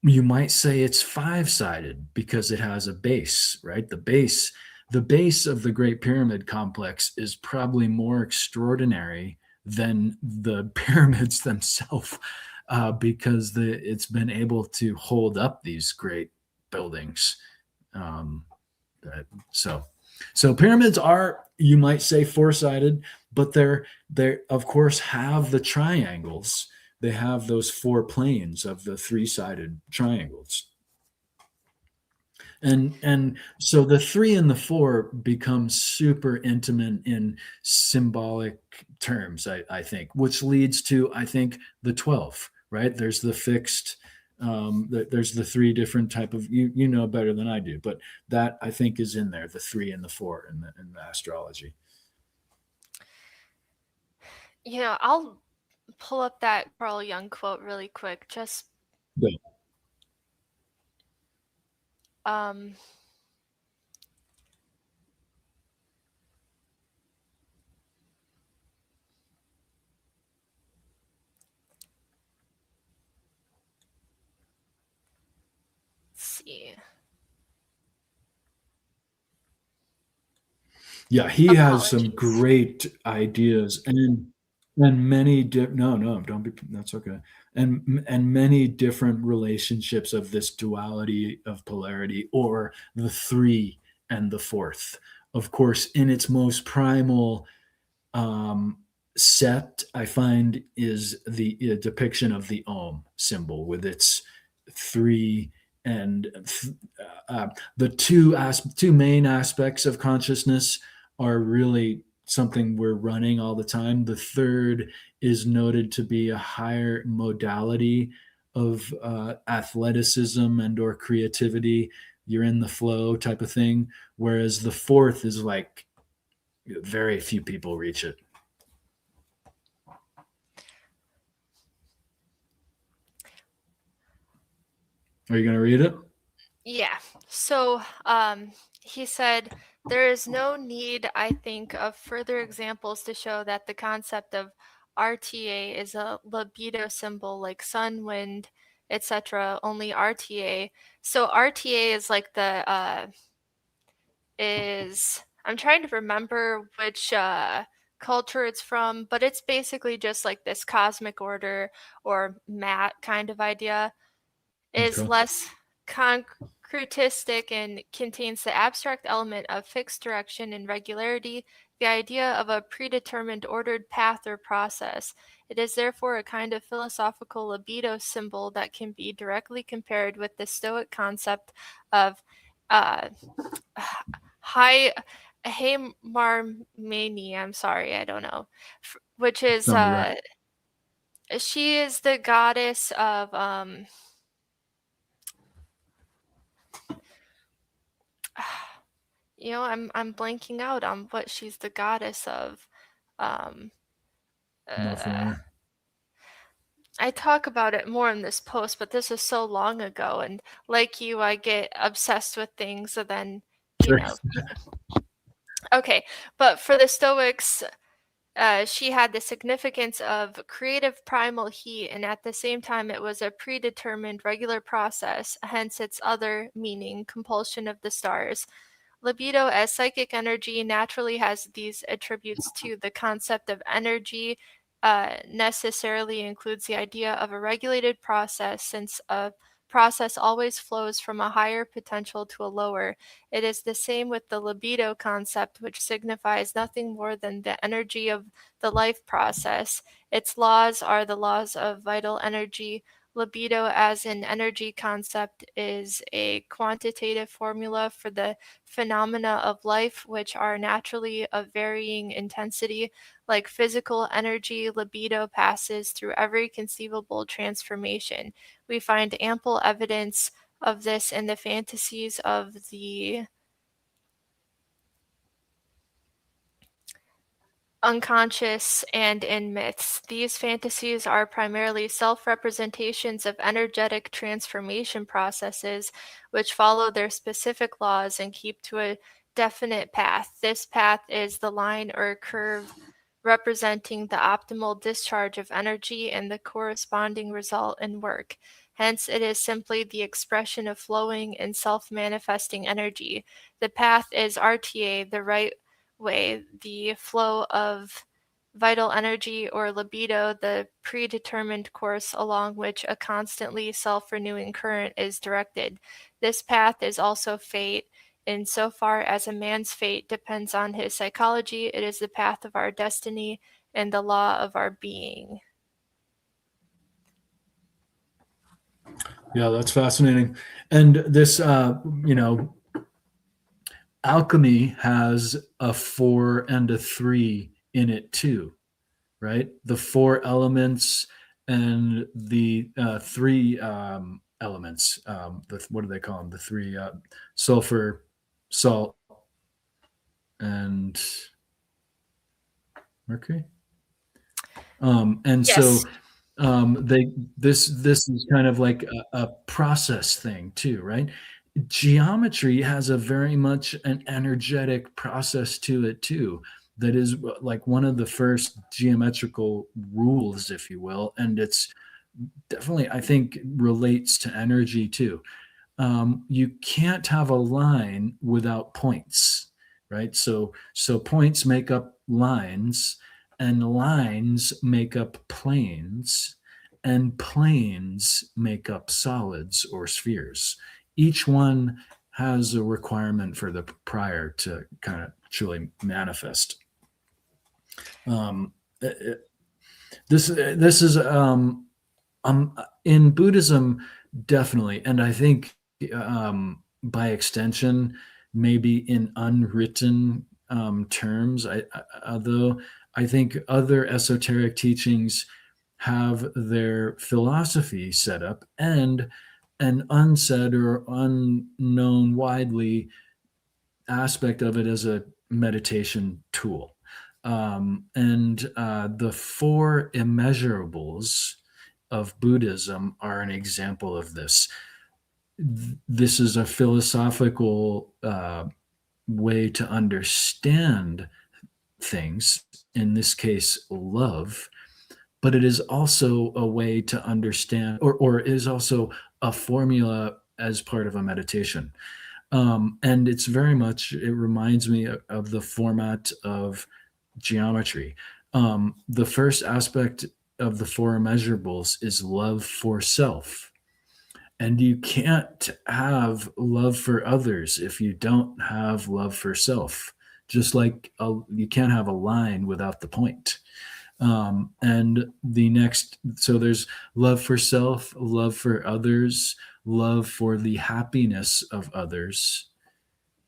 You might say it's five sided because it has a base, right? The base of the Great Pyramid complex is probably more extraordinary than the pyramids themselves, because it's been able to hold up these great buildings. Um, so, so pyramids are, you might say, four-sided, but they of course have the triangles. They have those four planes of the three-sided triangles. And so the three and the four become super intimate in symbolic terms, I think, which leads to, I think, the 12, right? There's the fixed, there's the three different type of, you know better than I do, but that, I think, is in there, the three and the four in the astrology. You know, I'll pull up that Carl Jung quote really quick. Just Yeah. um, let's see. Yeah, he has some Apologies. great ideas, and many no, don't be, that's okay. And many different relationships of this duality of polarity, or the three and the fourth. Of course, in its most primal um, set, I find, is the depiction of the Om symbol with its three and the two main aspects of consciousness are really something we're running all the time. The third is noted to be a higher modality of athleticism and or creativity. You're in the flow type of thing, whereas the fourth is like very few people reach it. Are you going to read it? Yeah. So, he said, there is no need, I think, of further examples to show that the concept of RTA is a libido symbol like sun, wind, etc. Only RTA. So RTA is like I'm trying to remember which culture it's from, but it's basically just like this cosmic order or mat kind of idea, is Okay. less concretistic and contains the abstract element of fixed direction and regularity, the idea of a predetermined ordered path or process. It is therefore a kind of philosophical libido symbol that can be directly compared with the Stoic concept of uh, high Marmani. I'm sorry, I don't know, which is Sounds right. she is the goddess of I'm blanking out on what she's the goddess of. Um, Not uh, familiar. I talk about it more in this post, but this is so long ago, and like you, I get obsessed with things, and then you Sure. know. Okay, but for the Stoics, she had the significance of creative primal heat, and at the same time, it was a predetermined regular process. Hence, its other meaning, compulsion of the stars. Libido as psychic energy naturally has these attributes too. The concept of energy necessarily includes the idea of a regulated process, since a process always flows from a higher potential to a lower. It is the same with the libido concept, which signifies nothing more than the energy of the life process. Its laws are the laws of vital energy. Libido as an energy concept is a quantitative formula for the phenomena of life, which are naturally of varying intensity. Like physical energy, libido passes through every conceivable transformation. We find ample evidence of this in the fantasies of the unconscious and in myths. These fantasies are primarily self representations of energetic transformation processes which follow their specific laws and keep to a definite path. This path is the line or curve representing the optimal discharge of energy and the corresponding result in work. Hence, it is simply the expression of flowing and self manifesting energy. The path is RTA, the right way, the flow of vital energy or libido, the predetermined course along which a constantly self renewing current is directed. This path is also fate. Insofar as a man's fate depends on his psychology, it is the path of our destiny and the law of our being. Yeah, that's fascinating. And this, alchemy has a four and a three in it too, right? The four elements and the three elements. What do they call them? The three sulfur, salt, and mercury. And Yes. so they this is kind of like a process thing too, right? Geometry has a very much an energetic process to it too. That is like one of the first geometrical rules, if you will, and it's definitely, I think, relates to energy too. You can't have a line without points, right? So points make up lines, and lines make up planes, and planes make up solids or spheres. Each one has a requirement for the prior to kind of truly manifest. Um, this is in Buddhism, definitely, and I think by extension, maybe in unwritten terms. Although I think other esoteric teachings have their philosophy set up and an unsaid or unknown widely aspect of it as a meditation tool. And the four immeasurables of Buddhism are an example of this. This is a philosophical way to understand things, in this case, love, but it is also a way to understand, or is also a formula as part of a meditation. And it's very much, it reminds me of the format of geometry. The first aspect of the four immeasurables is love for self. And you can't have love for others if you don't have love for self. Just like you can't have a line without the point. And the next, so there's love for self, love for others, love for the happiness of others,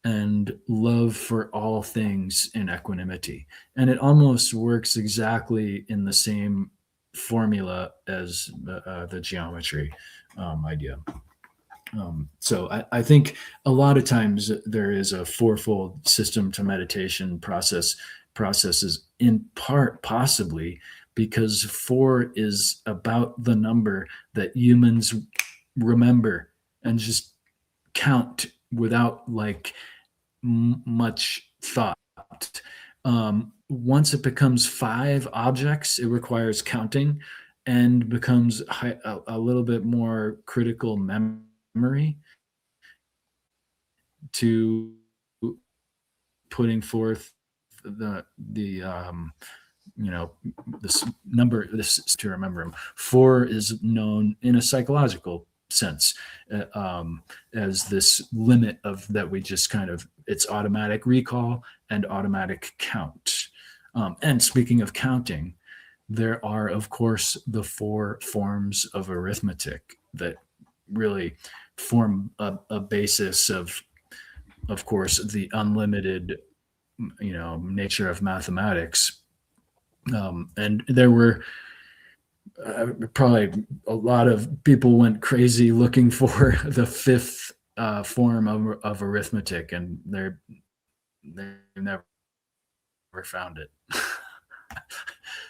and love for all things in equanimity. And it almost works exactly in the same formula as the geometry idea. So I think a lot of times there is a fourfold system to meditation processes, in part possibly because four is about the number that humans remember and just count without like much thought. Once it becomes five objects, it requires counting and becomes a little bit more critical memory to putting forth the you know this number, this to remember them. Four is known in a psychological sense as this limit of that we just kind of, it's automatic recall and automatic count. And speaking of counting, there are of course the four forms of arithmetic that really form a basis of course the unlimited nature of mathematics. And there were probably a lot of people went crazy looking for the fifth form of arithmetic, and they never found it.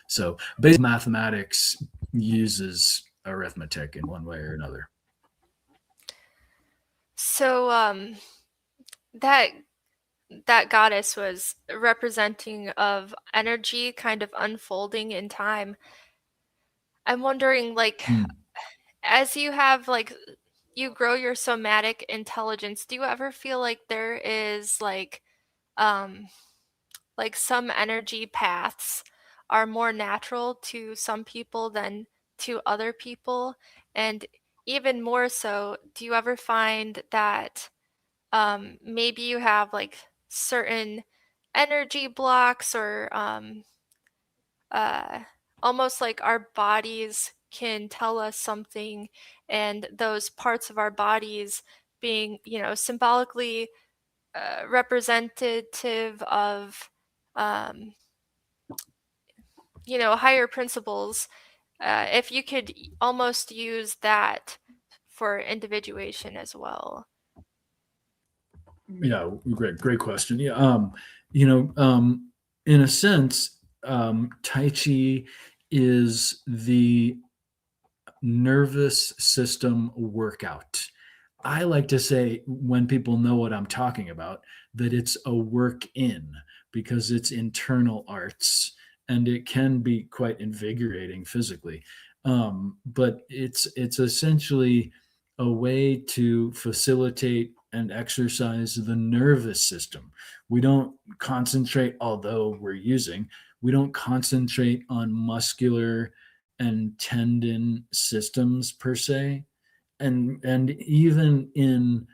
So basic mathematics uses arithmetic in one way or another. So that that goddess was representing of energy kind of unfolding in time. I'm wondering, like, Hmm. as you have like you grow your somatic intelligence, do you ever feel like there is um like some energy paths are more natural to some people than to other people? And even more so, do you ever find that maybe you have like certain energy blocks or uh, almost like our bodies can tell us something, and those parts of our bodies being, symbolically representative of, um, higher principles, if you could almost use that for individuation as well. Yeah, great question. Yeah, you know, in a sense, Tai Chi is the nervous system workout. I like to say, when people know what I'm talking about, that it's a work in, because it's internal arts and it can be quite invigorating physically. But it's essentially a way to facilitate and exercise the nervous system. We don't concentrate, although we're using, we don't concentrate on muscular and tendon systems per se, and even in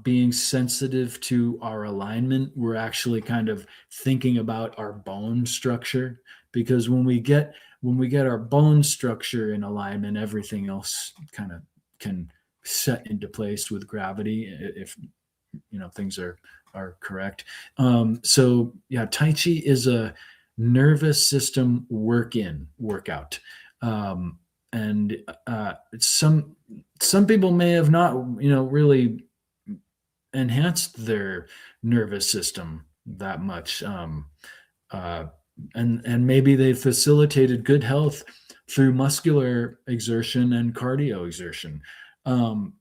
being sensitive to our alignment, we're actually kind of thinking about our bone structure, because when we get our bone structure in alignment, everything else kind of can set into place with gravity, if things are correct. So yeah, Tai Chi is a nervous system workout. And some people may have not really enhanced their nervous system that much, uh, and maybe they facilitated good health through muscular exertion and cardio exertion.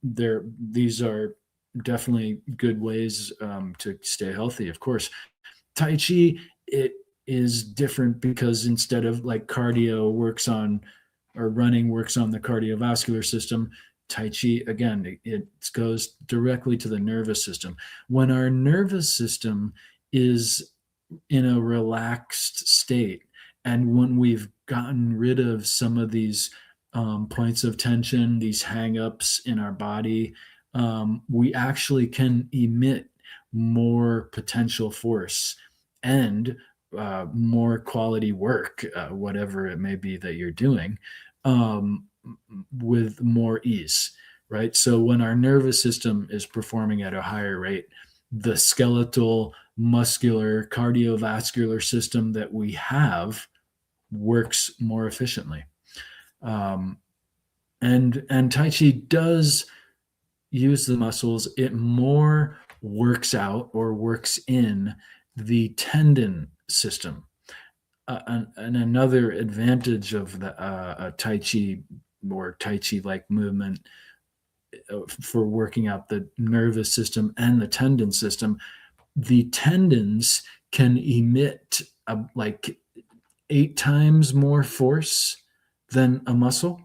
These are definitely good ways to stay healthy. Of course, Tai Chi, it is different, because instead of like cardio works on, or running works on the cardiovascular system, Tai Chi, again, it goes directly to the nervous system. When our nervous system is in a relaxed state, and when we've gotten rid of some of these points of tension, these hang-ups in our body, we actually can emit more potential force and more quality work, whatever it may be that you're doing, um, with more ease, right? So when our nervous system is performing at a higher rate, the skeletal, muscular, cardiovascular system that we have works more efficiently. Um, and Tai Chi does use the muscles. It more works out, or works in, the tendon system. And another advantage of the Tai Chi, or Tai Chi like movement, for working out the nervous system and the tendon system, the tendons can emit like 8 times more force than a muscle.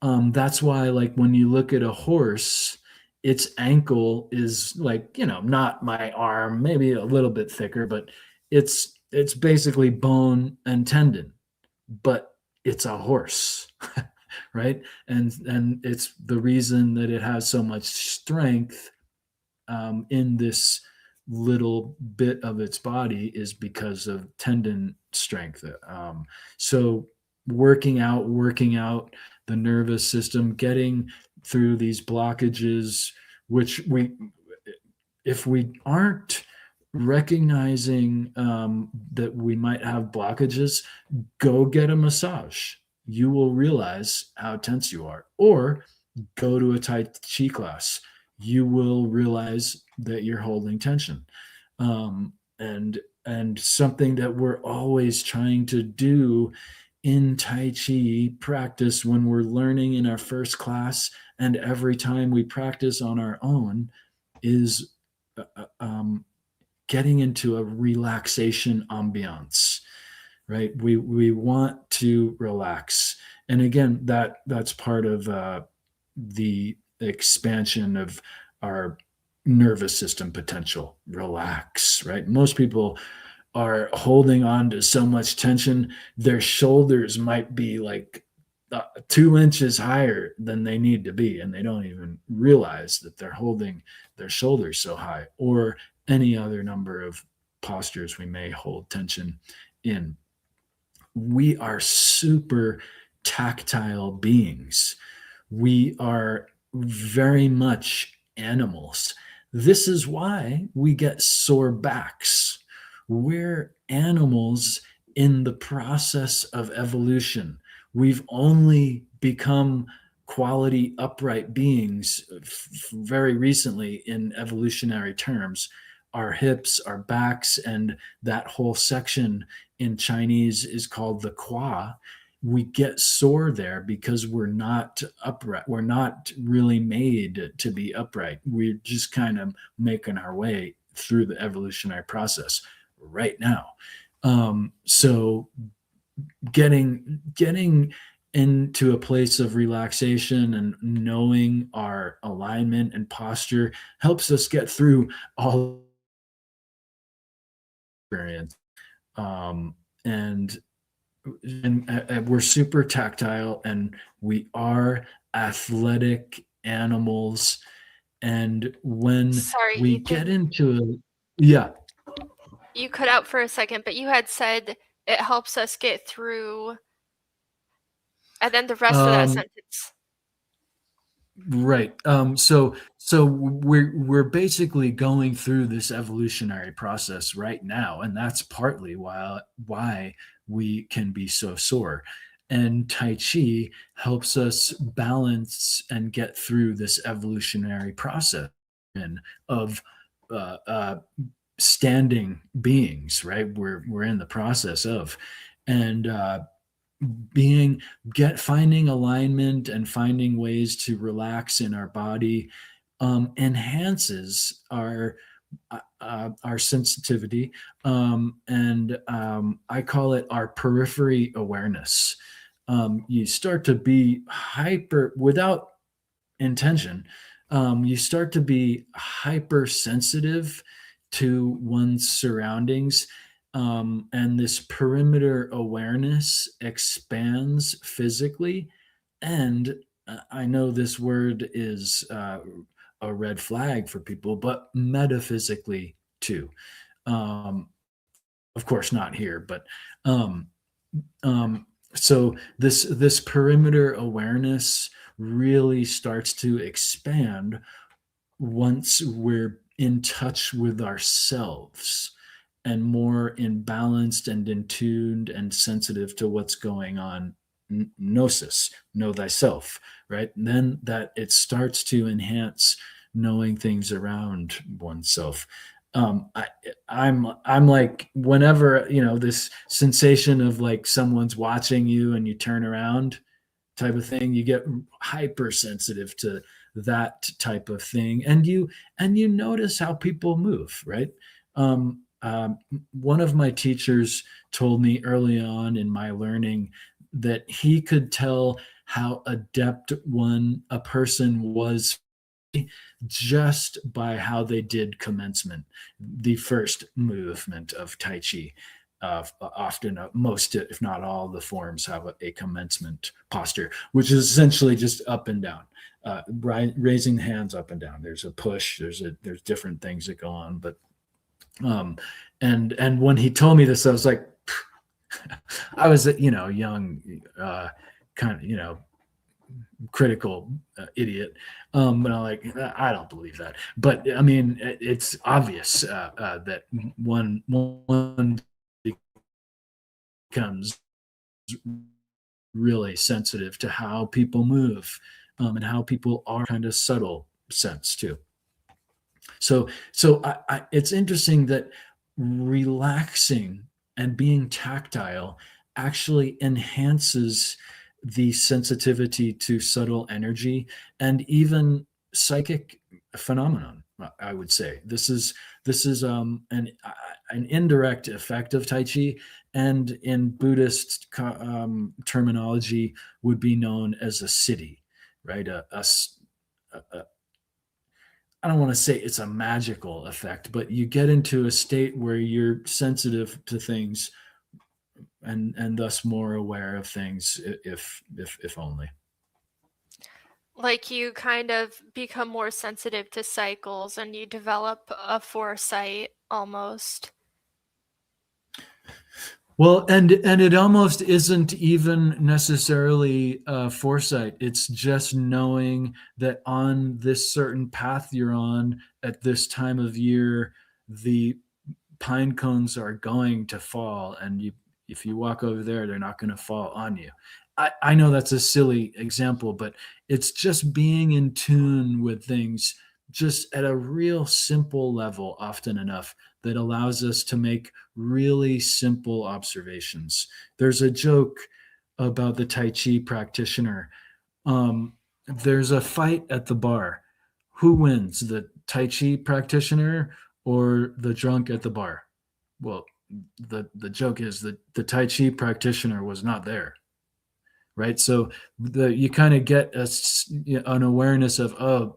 That's why, like, when you look at a horse, its ankle is like, not my arm, maybe a little bit thicker, but it's basically bone and tendon, but it's a horse, right? And it's the reason that it has so much strength in this little bit of its body, is because of tendon strength. So working out the nervous system, getting through these blockages, which if we aren't recognizing that we might have blockages, go get a massage. You will realize how tense you are. Or go to a Tai Chi class. You will realize that you're holding tension. And something that we're always trying to do in Tai Chi practice, when we're learning in our first class, and every time we practice on our own, is getting into a relaxation ambiance, right? We want to relax, and again, that's part of the expansion of our nervous system potential. Relax, right? Most people are holding on to so much tension, their shoulders might be like 2 inches higher than they need to be, and they don't even realize that they're holding their shoulders so high, or any other number of postures we may hold tension in. We are super tactile beings. We are very much animals. This is why we get sore backs. We're animals in the process of evolution. We've only become quality upright beings very recently in evolutionary terms. our hips, our backs, and that whole section in Chinese is called the qua. We get sore there because we're not upright. We're not really made to be upright. We're just kind of making our way through the evolutionary process right now. So getting into a place of relaxation and knowing our alignment and posture helps us get through all experience. Um, and we're super tactile, and we are athletic animals. And when Sorry, we get Ethan. into a, yeah, You cut out for a second, but you had said it helps us get through, and then the rest of that um, sentence. right. So we're basically going through this evolutionary process right now, and that's partly why we can be so sore. And Tai Chi helps us balance and get through this evolutionary process of uh, uh, standing beings. Right, we're in the process of, and being get finding alignment and finding ways to relax in our body enhances our sensitivity, and I call it our periphery awareness. You start to be hyper without intention. You start to be hypersensitive to one's surroundings, and this perimeter awareness expands physically. And I know this word is a red flag for people, but metaphysically too. Um, of course, not here, but um, so this perimeter awareness really starts to expand once we're in touch with ourselves and more in balanced and in tuned and sensitive to what's going on. Gnosis, know thyself, right? And then that it starts to enhance knowing things around oneself. I, I'm like, whenever this sensation of like someone's watching you and you turn around type of thing, you get hypersensitive to that type of thing, and you notice how people move, right? One of my teachers told me early on in my learning that he could tell how adept a person was just by how they did commencement, the first movement of Tai Chi. Often, most, if not all, the forms have a commencement posture, which is essentially just up and down, raising the hands up and down. There's a push. There's different things that go on, but um, and when he told me this, I was like, I was young, kind of critical idiot. But I'm like, I don't believe that. But I mean, it's obvious that one becomes really sensitive to how people move, and how people are, kind of subtle sense too. So it's interesting that relaxing and being tactile actually enhances the sensitivity to subtle energy and even psychic phenomenon. I would say this is an indirect effect of Tai Chi, and in Buddhist terminology would be known as a siddhi, right? A I don't want to say it's a magical effect, but you get into a state where you're sensitive to things, and thus more aware of things, if only. Like you kind of become more sensitive to cycles and you develop a foresight almost. Well, and it almost isn't even necessarily foresight. It's just knowing that on this certain path you're on at this time of year, the pine cones are going to fall, and if you walk over there, they're not going to fall on you. I know that's a silly example, but it's just being in tune with things just at a real simple level often enough that allows us to make really simple observations. There's a joke about the Tai Chi practitioner. There's a fight at the bar. Who wins, the Tai Chi practitioner or the drunk at the bar? Well, the joke is that the Tai Chi practitioner was not there, right? So you kind of get an awareness of, oh,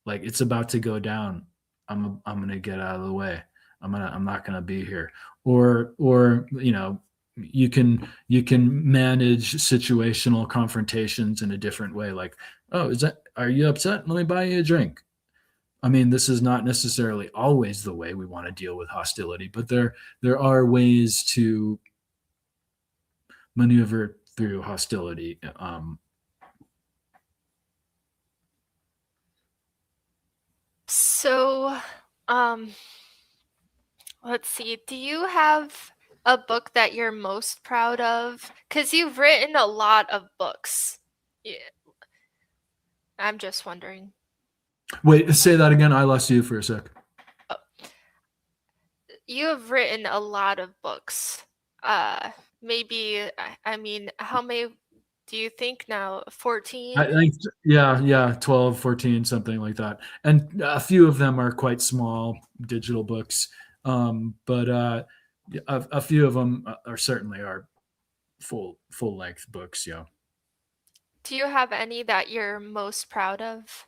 like it's about to go down. I'm gonna get out of the way. I'm not gonna be here. Or you can manage situational confrontations in a different way. Like, oh, are you upset? Let me buy you a drink. I mean, this is not necessarily always the way we want to deal with hostility, but there are ways to maneuver through hostility. So, um, let's see. Do you have a book that you're most proud of? Because you've written a lot of books. Yeah, I'm just wondering. Wait, say that again. I lost you for a sec. Oh, you have written a lot of books. Uh, maybe, I mean, how many do you think now? I 14? think, yeah, yeah, 12, 14, something like that. And a few of them are quite small digital books. But a few of them are certainly are full length books. Yeah. Do you have any that you're most proud of?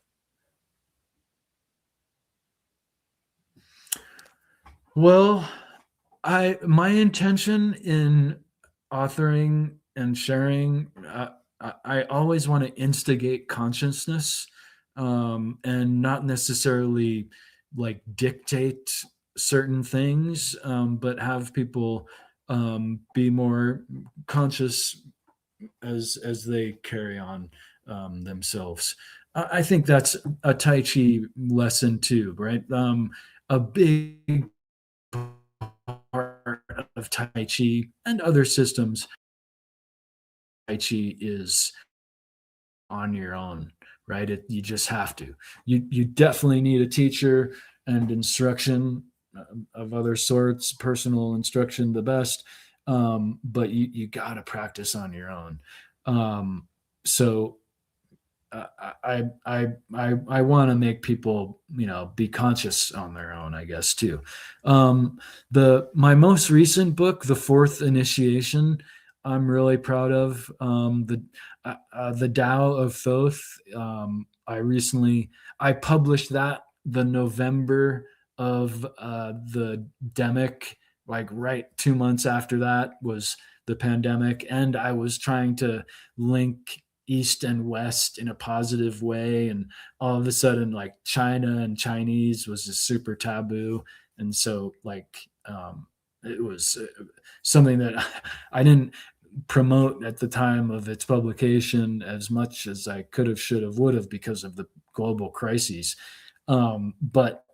Well, I my intention in authoring and sharing, I always want to instigate consciousness, and not necessarily like dictate certain things, but have people be more conscious as they carry on themselves. I think that's a Tai Chi lesson too, right? A big part of Tai Chi and other systems, Tai Chi is on your own, right? You just have to. You definitely need a teacher and instruction of other sorts, personal instruction, the best. But you got to practice on your own. So I want to make people, be conscious on their own, I guess, too. The My most recent book, The Fourth Initiation, I'm really proud of. The Tao of Thoth. I published that the November of the demic, like right 2 months after that was the pandemic, and I was trying to link East and West in a positive way. And all of a sudden, like China and Chinese was just super taboo. And so, like, it was something that I didn't promote at the time of its publication as much as I could have, should have, would have because of the global crises. But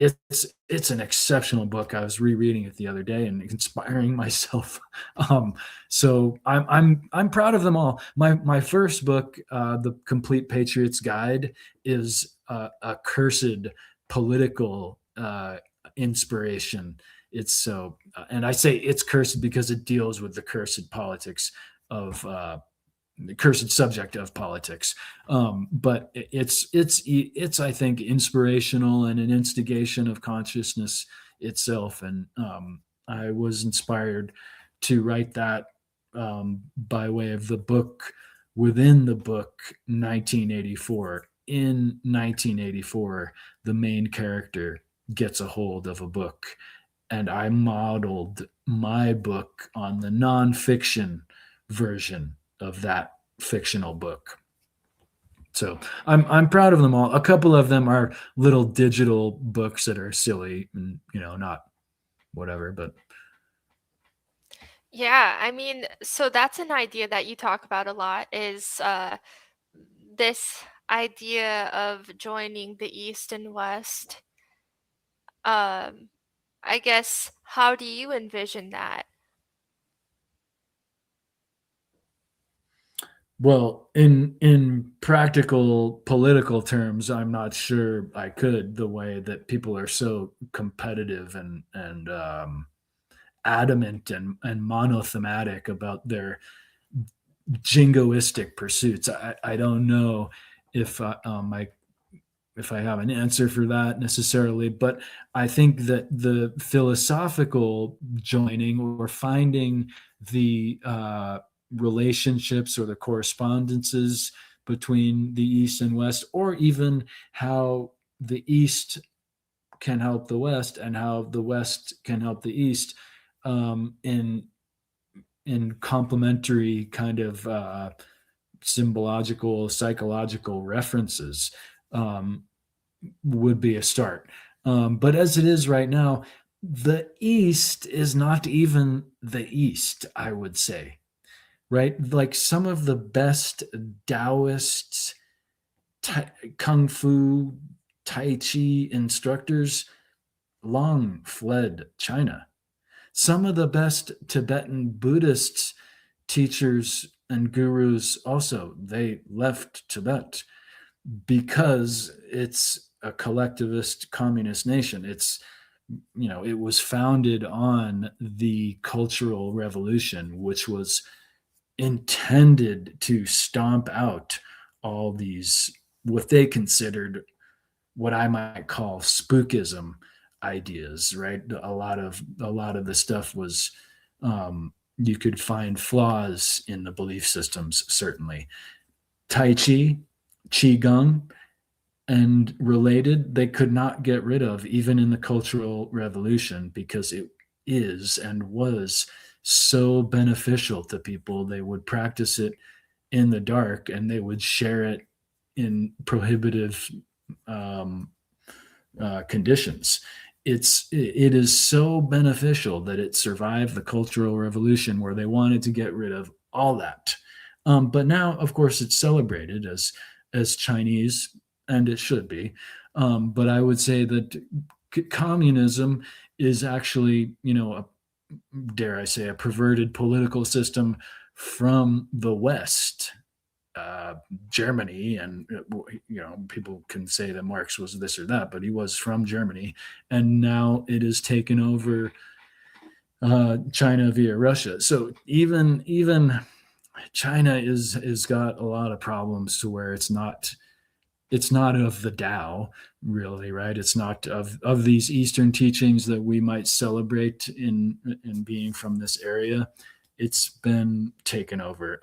it's an exceptional book. I was rereading it the other day and inspiring myself. Um, so I'm proud of them all. My first book, The Complete Patriot's Guide, is a cursed political inspiration. It's so, and I say it's cursed because it deals with the cursed politics of the cursed subject of politics. But it's I think inspirational and an instigation of consciousness itself. And I was inspired to write that by way of the book within the book 1984. In 1984, the main character gets a hold of a book, and I modeled my book on the nonfiction version of that fictional book. So I'm proud of them all. A couple of them are little digital books that are silly and not whatever, but Yeah, I mean, so that's an idea that you talk about a lot is this idea of joining the East and West. Um, I guess, how do you envision that? Well, in practical political terms, I'm not sure I could, the way that people are so competitive and adamant and monothematic about their jingoistic pursuits. I don't know if if I have an answer for that necessarily, but I think that the philosophical joining or finding the relationships or the correspondences between the East and West, or even how the East can help the West and how the West can help the East, in complementary kind of symbological, psychological references, um, would be a start. But as it is right now, the East is not even the East, I would say, right? Like some of the best Taoist, Kung Fu, Tai Chi instructors long fled China. Some of the best Tibetan Buddhist teachers and gurus also, they left Tibet because it's a collectivist communist nation. It was founded on the Cultural Revolution, which was intended to stomp out all these, what they considered, what I might call spookism ideas, right? A lot of the stuff was, you could find flaws in the belief systems, certainly. Tai Chi, Qigong, and related, they could not get rid of, even in the Cultural Revolution, because it is and was so beneficial to people. They would practice it in the dark and they would share it in prohibitive um, conditions. It is so beneficial that it survived the Cultural Revolution, where they wanted to get rid of all that. But now, of course, it's celebrated as Chinese, and it should be. But I would say that communism is actually, dare I say, a perverted political system from the West, uh, Germany, and people can say that Marx was this or that, but he was from Germany, and now it has taken over China via Russia. So even China is got a lot of problems, to where it's not of the Tao, really, right? It's not of these Eastern teachings that we might celebrate in being from this area. It's been taken over.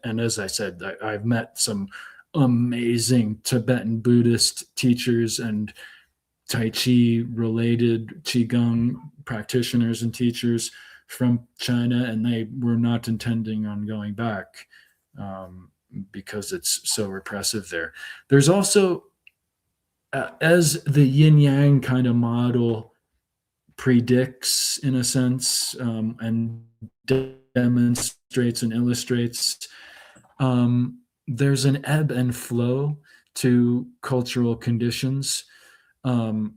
And as I said, I've met some amazing Tibetan Buddhist teachers and Tai Chi related Qigong practitioners and teachers from China, and they were not intending on going back, because it's so repressive there. There's also, as the yin yang kind of model predicts, in a sense, and demonstrates and illustrates, there's an ebb and flow to cultural conditions. Um,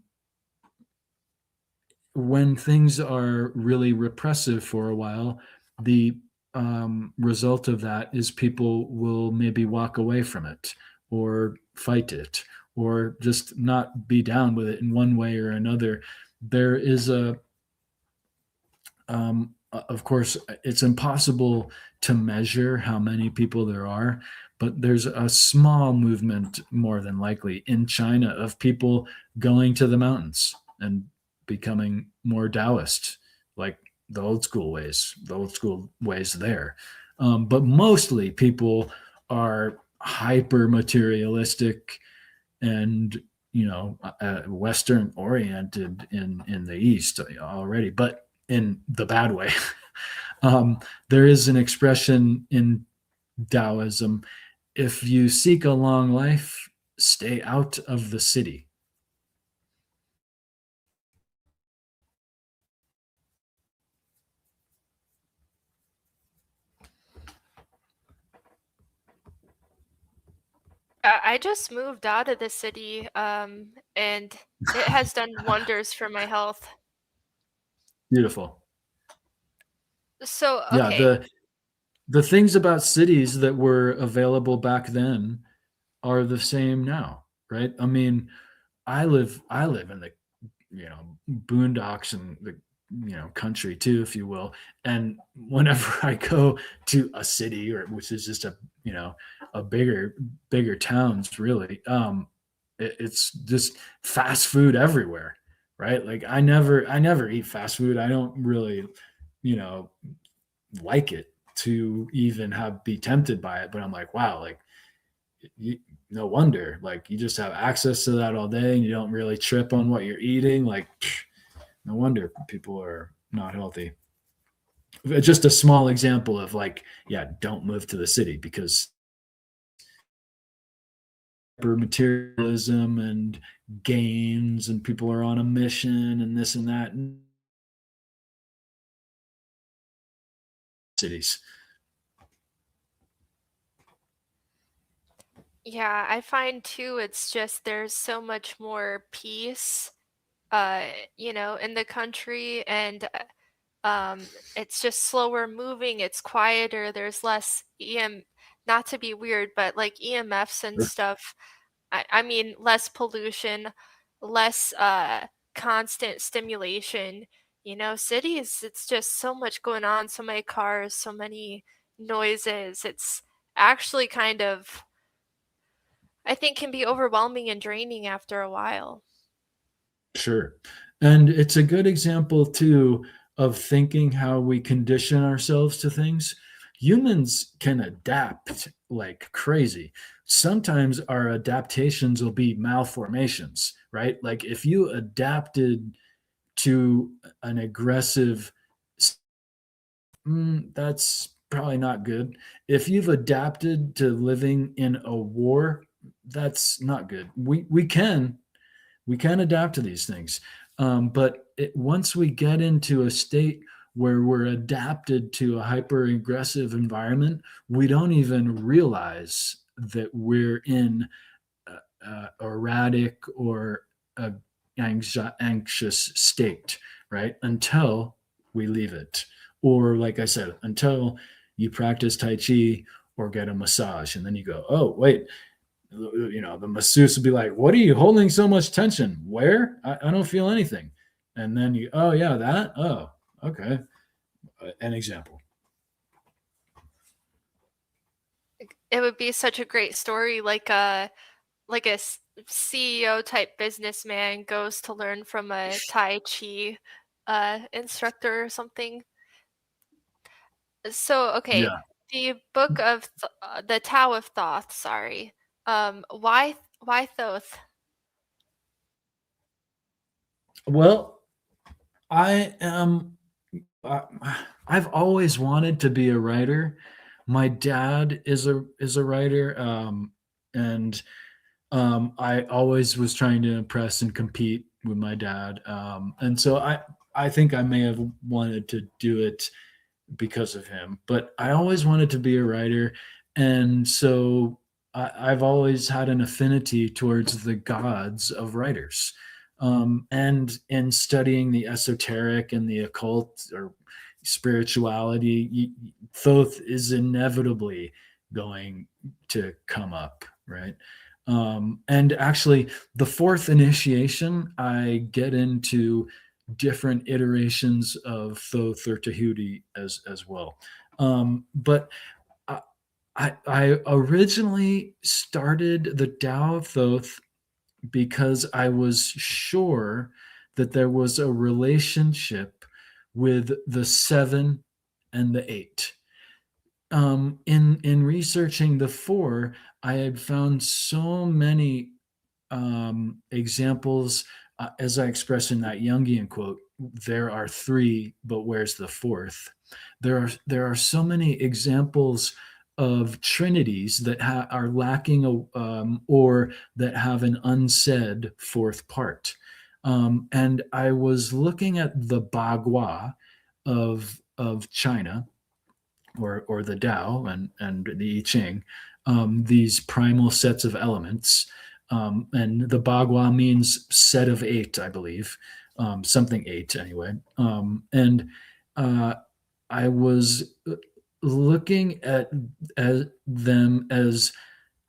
when things are really repressive for a while, the result of that is people will maybe walk away from it, or fight it, or just not be down with it in one way or another. There is of course, it's impossible to measure how many people there are, but there's a small movement, more than likely, in China, of people going to the mountains and becoming more Taoist, like the old school ways there. But mostly people are hyper materialistic and, Western oriented in the East already, but in the bad way. There is an expression in Taoism: if you seek a long life, stay out of the city. I just moved out of the city, and it has done wonders for my health. Beautiful. So, Yeah, okay. the things about cities that were available back then are the same now, right? I mean, I live in the boondocks and the country too, if you will. And whenever I go to a city, or which is just a bigger towns, really, it's just fast food everywhere, right? Like I never eat fast food. I don't really you know like it to even have be tempted by it, but I'm like, wow, like you, no wonder, like you just have access to that all day and you don't really trip on what you're eating. Like no wonder people are not healthy. Just a small example of, like, yeah, don't move to the city because materialism and gains, and people are on a mission and this and that in cities. Yeah, I find too it's just there's so much more peace in the country, and it's just slower moving, it's quieter, there's less not to be weird, but like EMFs and Sure. stuff. I mean, less pollution, less constant stimulation. Cities, it's just so much going on, so many cars, so many noises. It's actually kind of, I think, can be overwhelming and draining after a while. Sure. And it's a good example too of thinking how we condition ourselves to things. Humans can adapt like crazy. Sometimes our adaptations will be malformations, right? Like if you adapted to an aggressive, that's probably not good. If you've adapted to living in a war, that's not good. We can adapt to these things, but once we get into a state where we're adapted to a hyper aggressive environment, we don't even realize that we're in erratic or a anxious state, right? Until we leave it. Or, like I said, until you practice Tai Chi or get a massage. And then you go, oh, wait, the masseuse would be like, what are you holding so much tension? Where? I don't feel anything. And then you, oh, yeah, that? Oh, okay. An example. It would be such a great story, like a CEO type businessman goes to learn from a Tai Chi instructor or something. So, okay, Yeah. the book of the Tao of Thoth, sorry. Why Thoth? Well, I am uh, I've always wanted to be a writer. My dad is a writer, and I always was trying to impress and compete with my dad, and so I think I may have wanted to do it because of him. But I always wanted to be a writer, and so I've always had an affinity towards the gods of writers. And in studying the esoteric and the occult or spirituality, Thoth is inevitably going to come up, right? And actually, the fourth initiation, I get into different iterations of Thoth or Tahuti as well. But I, I originally started the Tao of Thoth because I was sure that there was a relationship with the seven and the eight. In researching the four, I had found so many examples, as I expressed in that Jungian quote. There are three, but where's the fourth? There are so many examples of trinities that are lacking or that have an unsaid fourth part. And I was looking at the Bagua of China, or the Tao and the I Ching, these primal sets of elements. And the Bagua means set of eight, I believe, something eight anyway. And I was looking at them as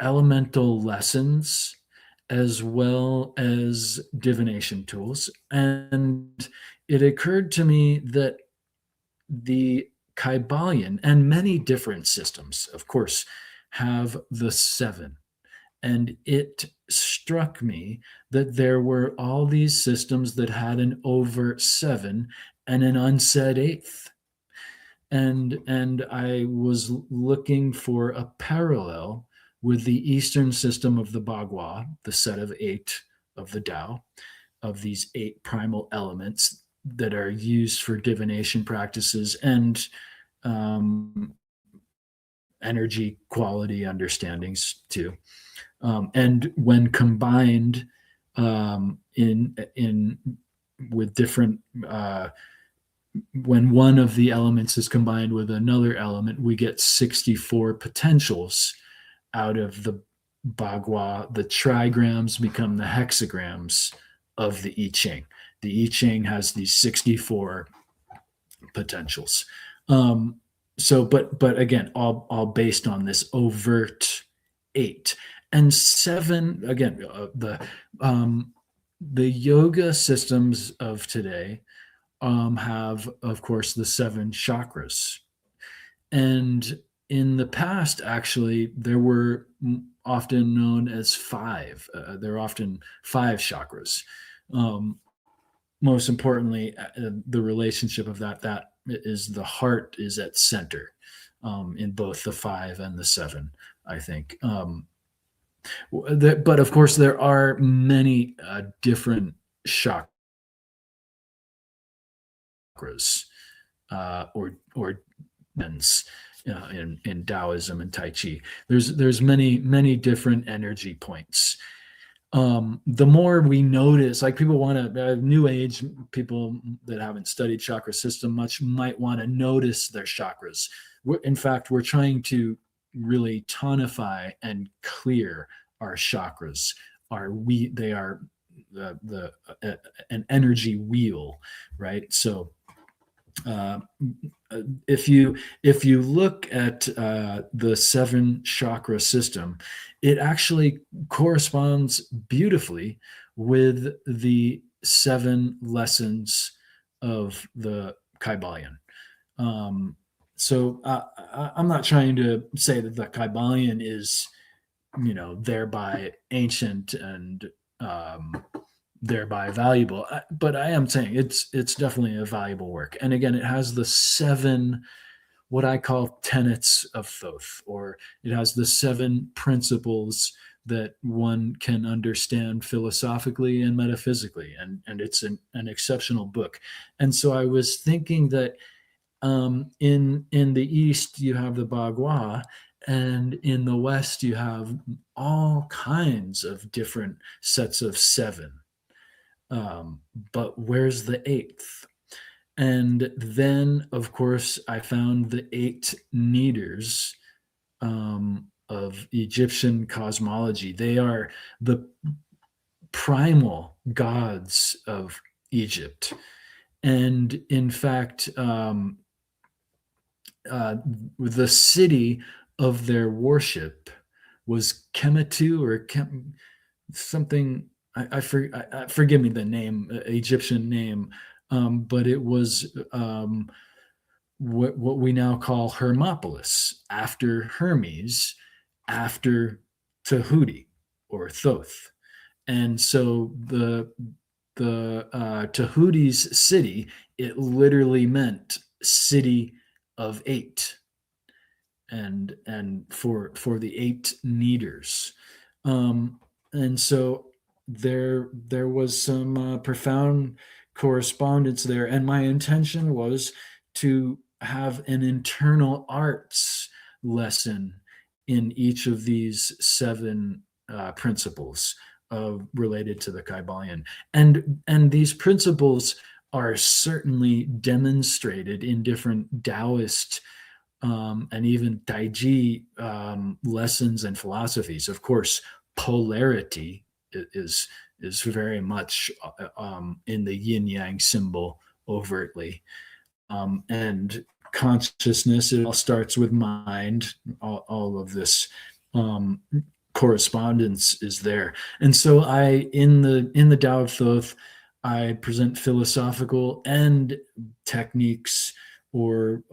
elemental lessons as well as divination tools. And it occurred to me that the Kybalion and many different systems, of course, have the seven. And it struck me that there were all these systems that had an overt seven and an unsaid eighth. And I was looking for a parallel with the Eastern system of the Bagua, the set of eight of the Tao, of these eight primal elements that are used for divination practices and um, energy quality understandings too. And when combined in with different when one of the elements is combined with another element, we get 64 potentials out of the Bagua. The trigrams become the hexagrams of the I Ching. The I Ching has these 64 potentials. But again, all based on this overt eight and seven. Again, the yoga systems of today have, of course, the seven chakras. And in the past, actually, there were often known as five. There are often five chakras. Most importantly, the relationship of that is the heart is at center in both the five and the seven, I think. But of course, there are many different chakras or men's in Taoism and Tai Chi. There's many different energy points. The more we notice, like people want to, new age people that haven't studied chakra system much might want to notice their chakras. In fact, we're trying to really tonify and clear our chakras. They are an energy wheel, right? So if you look at the seven chakra system, it actually corresponds beautifully with the seven lessons of the Kybalion. So I'm not trying to say that the Kybalion is, thereby ancient and thereby valuable, but I am saying it's definitely a valuable work. And again, it has the seven what I call tenets of Thoth, or it has the seven principles that one can understand philosophically and metaphysically, and it's an exceptional book. And so I was thinking that in the East you have the Bagua, and in the West you have all kinds of different sets of seven. But where's the eighth? And then, of course, I found the eight needers of Egyptian cosmology. They are the primal gods of Egypt. And in fact, the city of their worship was Kemetu or something. Forgive me the name, Egyptian name, but it was what we now call Hermopolis, after Hermes, after Tahuti or Thoth. And so the Tahuti's city, it literally meant city of eight, and for the eight needers. And so there was some profound correspondence there, and my intention was to have an internal arts lesson in each of these seven principles related to the Kybalion, and these principles are certainly demonstrated in different Taoist and even Taiji lessons and philosophies. Of course, polarity is very much in the yin yang symbol overtly, and consciousness. It all starts with mind. All of this um, correspondence is there. And so I, in the Tao of Thoth, I present philosophical and techniques or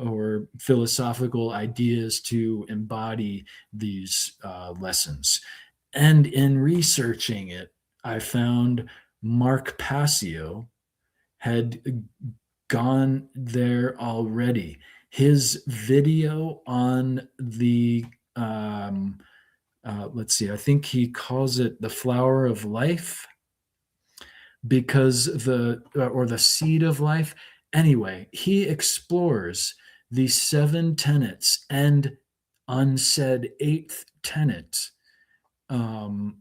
philosophical ideas to embody these lessons. And in researching it, I found Mark Passio had gone there already. His video on the let's see, I think he calls it the flower of life, because the or the seed of life. Anyway, he explores the seven tenets and unsaid eighth tenet of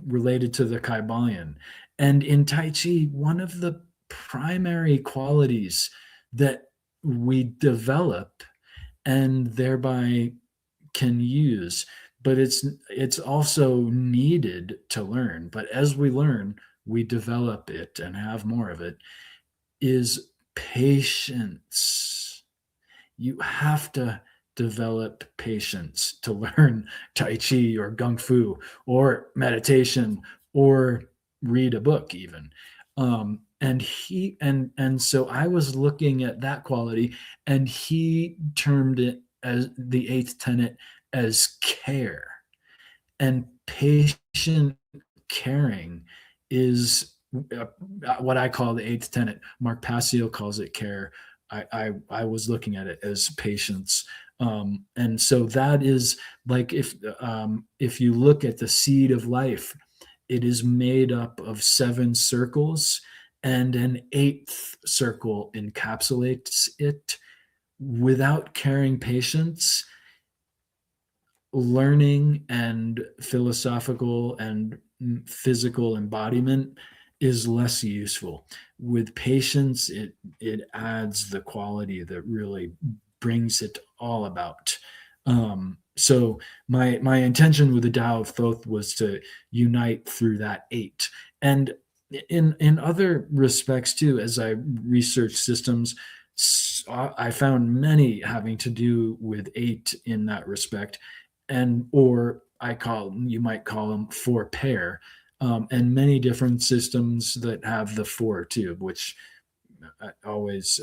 related to the Kaibalion. And in Tai Chi, one of the primary qualities that we develop and thereby can use, but it's also needed to learn. But as we learn, we develop it and have more of it, is patience. You have to develop patience to learn Tai Chi or Kung Fu or meditation or read a book even. And so I was looking at that quality, and he termed it as the eighth tenet as care. And patient caring is what I call the eighth tenet. Mark Passio calls it care. I was looking at it as patience. And so that is like, if you look at the seed of life, it is made up of seven circles, and an eighth circle encapsulates it. Without caring patience, learning and philosophical and physical embodiment is less useful. With patience, it adds the quality that really brings it all about. So my intention with the Tao of Thoth was to unite through that eight. And in other respects too, as I researched systems, I found many having to do with eight in that respect, and or you might call them four pair, and many different systems that have the four too, which always,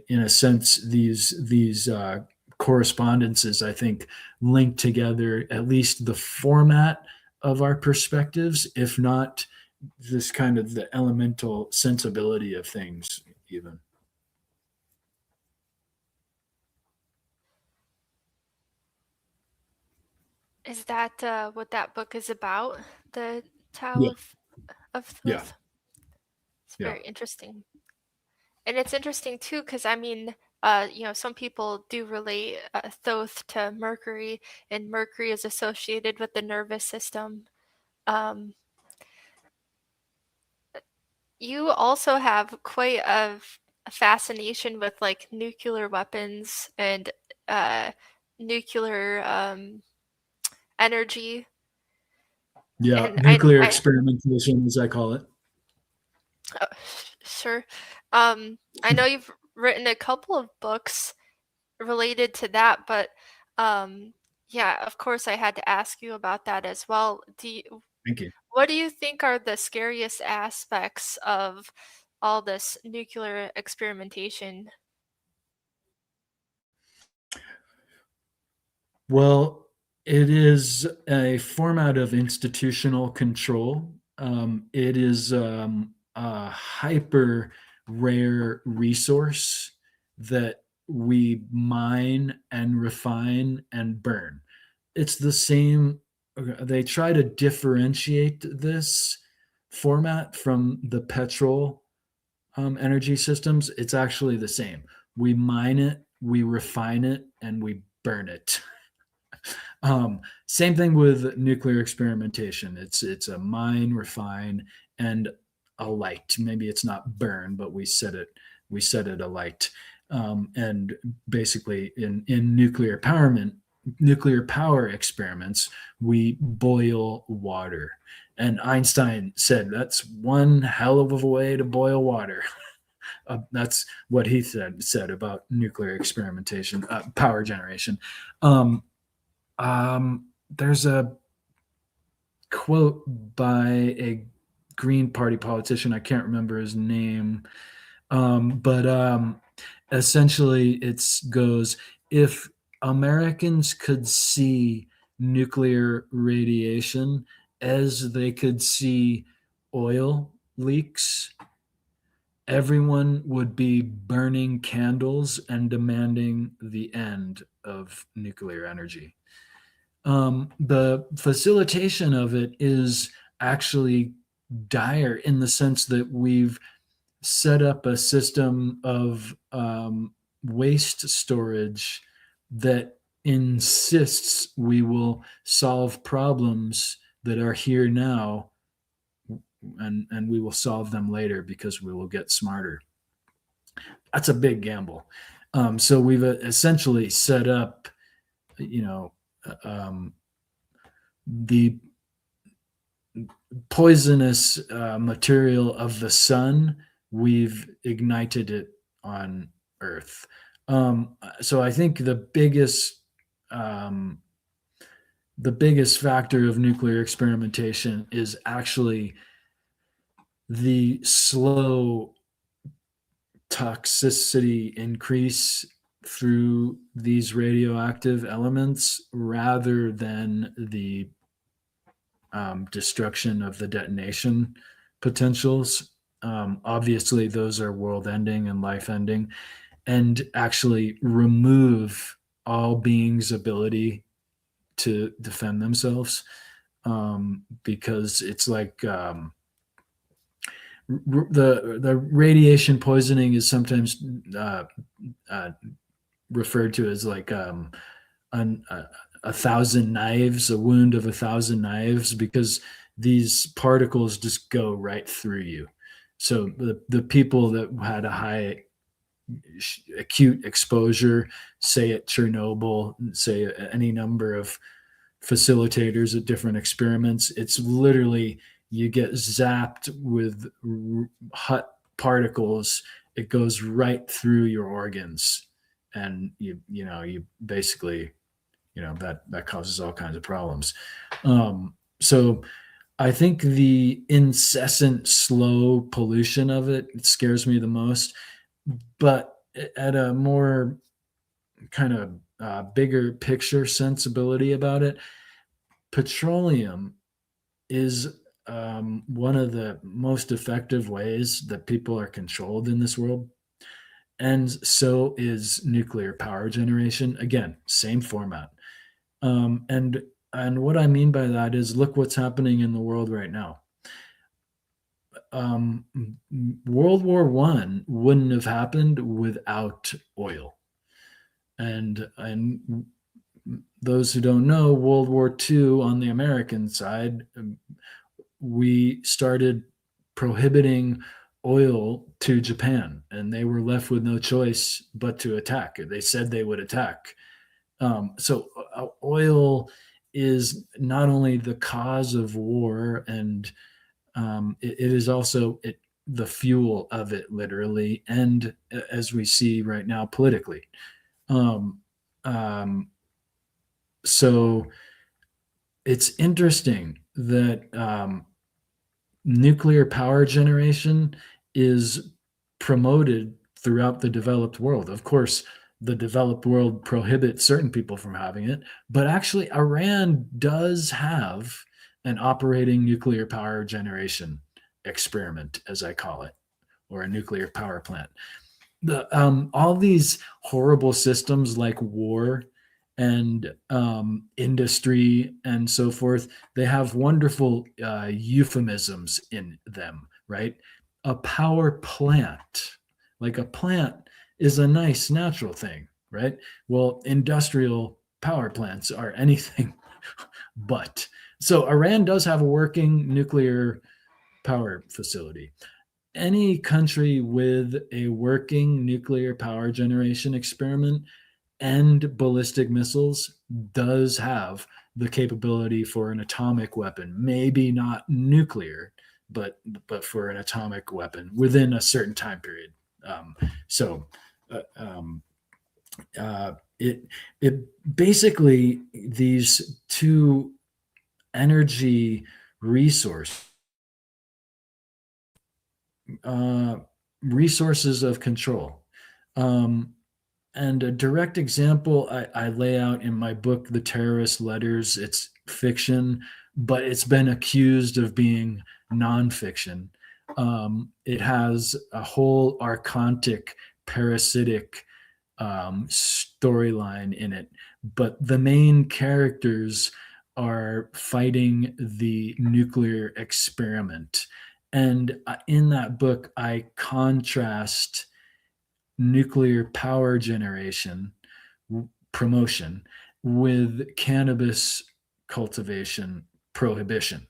in a sense, these correspondences, I think, link together at least the format of our perspectives, if not this kind of the elemental sensibility of things, even. Is that what that book is about? The Tao Yeah, of yeah, Thoth? It's yeah. very interesting. And it's interesting too, because I mean, some people do relate Thoth to Mercury, and Mercury is associated with the nervous system. Um, you also have quite a fascination with like nuclear weapons and uh, nuclear energy. Yeah, And nuclear experimentation, as I call it. uh, sure. I know you've written a couple of books related to that, but um, yeah, of course, I had to ask you about that as well. Thank you. What do you think are the scariest aspects of all this nuclear experimentation? Well, it is a format of institutional control. It is a hyper rare resource that we mine and refine and burn. It's the same. They try to differentiate this format from the petrol energy systems. It's actually the same. We mine it, we refine it, and we burn it. Same thing with nuclear experimentation. It's a mine, refine, and alight. Maybe it's not burn, but we set it alight. And basically, in nuclear power experiments, we boil water. And Einstein said that's one hell of a way to boil water. That's what he said about nuclear experimentation, power generation. Um, there's a quote by a Green Party politician. I can't remember his name, but essentially it goes, if Americans could see nuclear radiation as they could see oil leaks, everyone would be burning candles and demanding the end of nuclear energy. The facilitation of it is actually dire in the sense that we've set up a system of waste storage that insists we will solve problems that are here now, and we will solve them later because we will get smarter. That's a big gamble. So we've essentially set up, you know, the poisonous material of the sun, we've ignited it on Earth. So I think the biggest factor of nuclear experimentation is actually the slow toxicity increase through these radioactive elements rather than the destruction of the detonation potentials. Obviously, those are world ending and life ending, and actually remove all beings' ability to defend themselves, because it's like the radiation poisoning is sometimes referred to as like a thousand knives, a wound of a thousand knives, because these particles just go right through you. So the people that had a high acute exposure, say at Chernobyl, say any number of facilitators at different experiments, it's literally you get zapped with hot particles. It goes right through your organs, and you basically, that causes all kinds of problems. So I think the incessant slow pollution of it scares me the most. But at a more kind of bigger picture sensibility about it, petroleum is one of the most effective ways that people are controlled in this world. And so is nuclear power generation. Again, same format. And what I mean by that is, look what's happening in the world right now. World War One wouldn't have happened without oil, and those who don't know, World War Two on the American side, we started prohibiting oil to Japan, and they were left with no choice but to attack. They said they would attack. So oil is not only the cause of war, and it is also the fuel of it, literally, and as we see right now, politically. Um, um, so it's interesting that nuclear power generation is promoted throughout the developed world. Of course, the developed world prohibits certain people from having it, but actually, Iran does have an operating nuclear power generation experiment, as I call it, or a nuclear power plant. All these horrible systems like war and industry and so forth, they have wonderful euphemisms in them, right? A power plant, like a plant, is a nice natural thing, right? Well, industrial power plants are anything but. So Iran does have a working nuclear power facility. Any country with a working nuclear power generation experiment and ballistic missiles does have the capability for an atomic weapon, maybe not nuclear, but for an atomic weapon within a certain time period. So it basically, these two energy resource resources of control. Um, and a direct example I lay out in my book, The Terrorist Letters. It's fiction, but it's been accused of being nonfiction. It has a whole archontic, parasitic storyline in it, but the main characters are fighting the nuclear experiment. And in that book, I contrast nuclear power generation promotion with cannabis cultivation prohibition,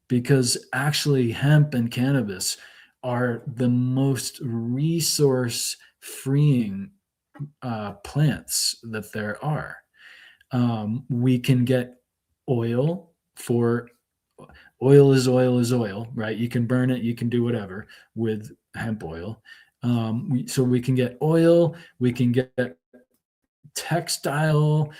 because actually hemp and cannabis are the most resource freeing plants that there are. We can get oil for oil is oil, right? You can burn it, you can do whatever with hemp oil. So we can get oil, we can get textile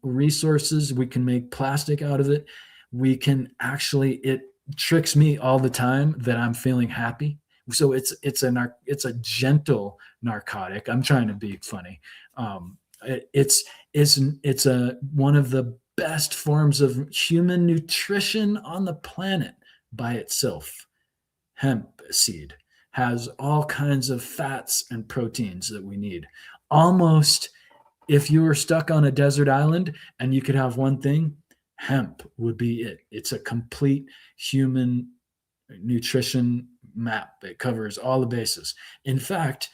resources, we can make plastic out of it. We can actually, it tricks me all the time that I'm feeling happy. So it's a gentle narcotic. I'm trying to be funny. It's a one of the best forms of human nutrition on the planet by itself. Hemp seed has all kinds of fats and proteins that we need. Almost, if you were stuck on a desert island and you could have one thing, hemp would be it. It's a complete human nutrition map. It covers all the bases. In fact,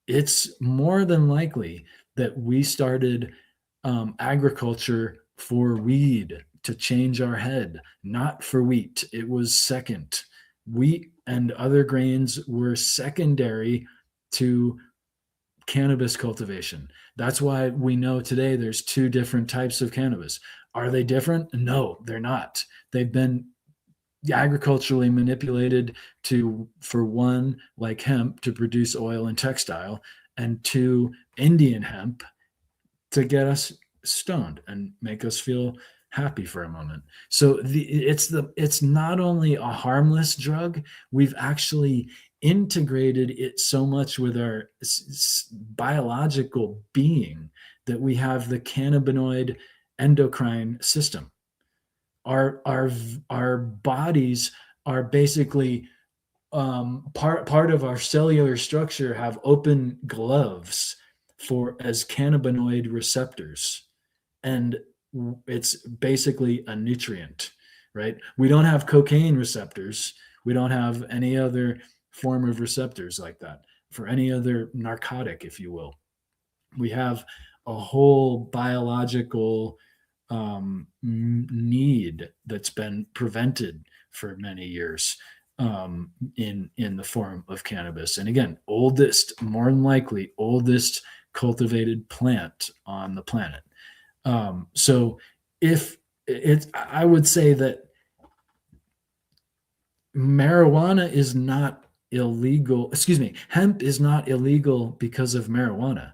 it's more than likely that we started agriculture for weed to change our head, not for wheat. It was second. Wheat and other grains were secondary to cannabis cultivation. That's why we know today there's two different types of cannabis. Are they different? No, they're not. They've been agriculturally manipulated to, for one, like hemp, to produce oil and textile, and two, Indian hemp, to get us stoned and make us feel happy for a moment. So it's not only a harmless drug, we've actually integrated it so much with our biological being that we have the cannabinoid endocrine system. Our bodies are basically part of our cellular structure have open gloves for as cannabinoid receptors, and it's basically a nutrient, right? We don't have cocaine receptors. We don't have any other form of receptors like that for any other narcotic, if you will. We have a whole biological need that's been prevented for many years in the form of cannabis. And again, more than likely, oldest cultivated plant on the planet. So if it's, I would say that marijuana is not illegal. Excuse me, hemp is not illegal because of marijuana.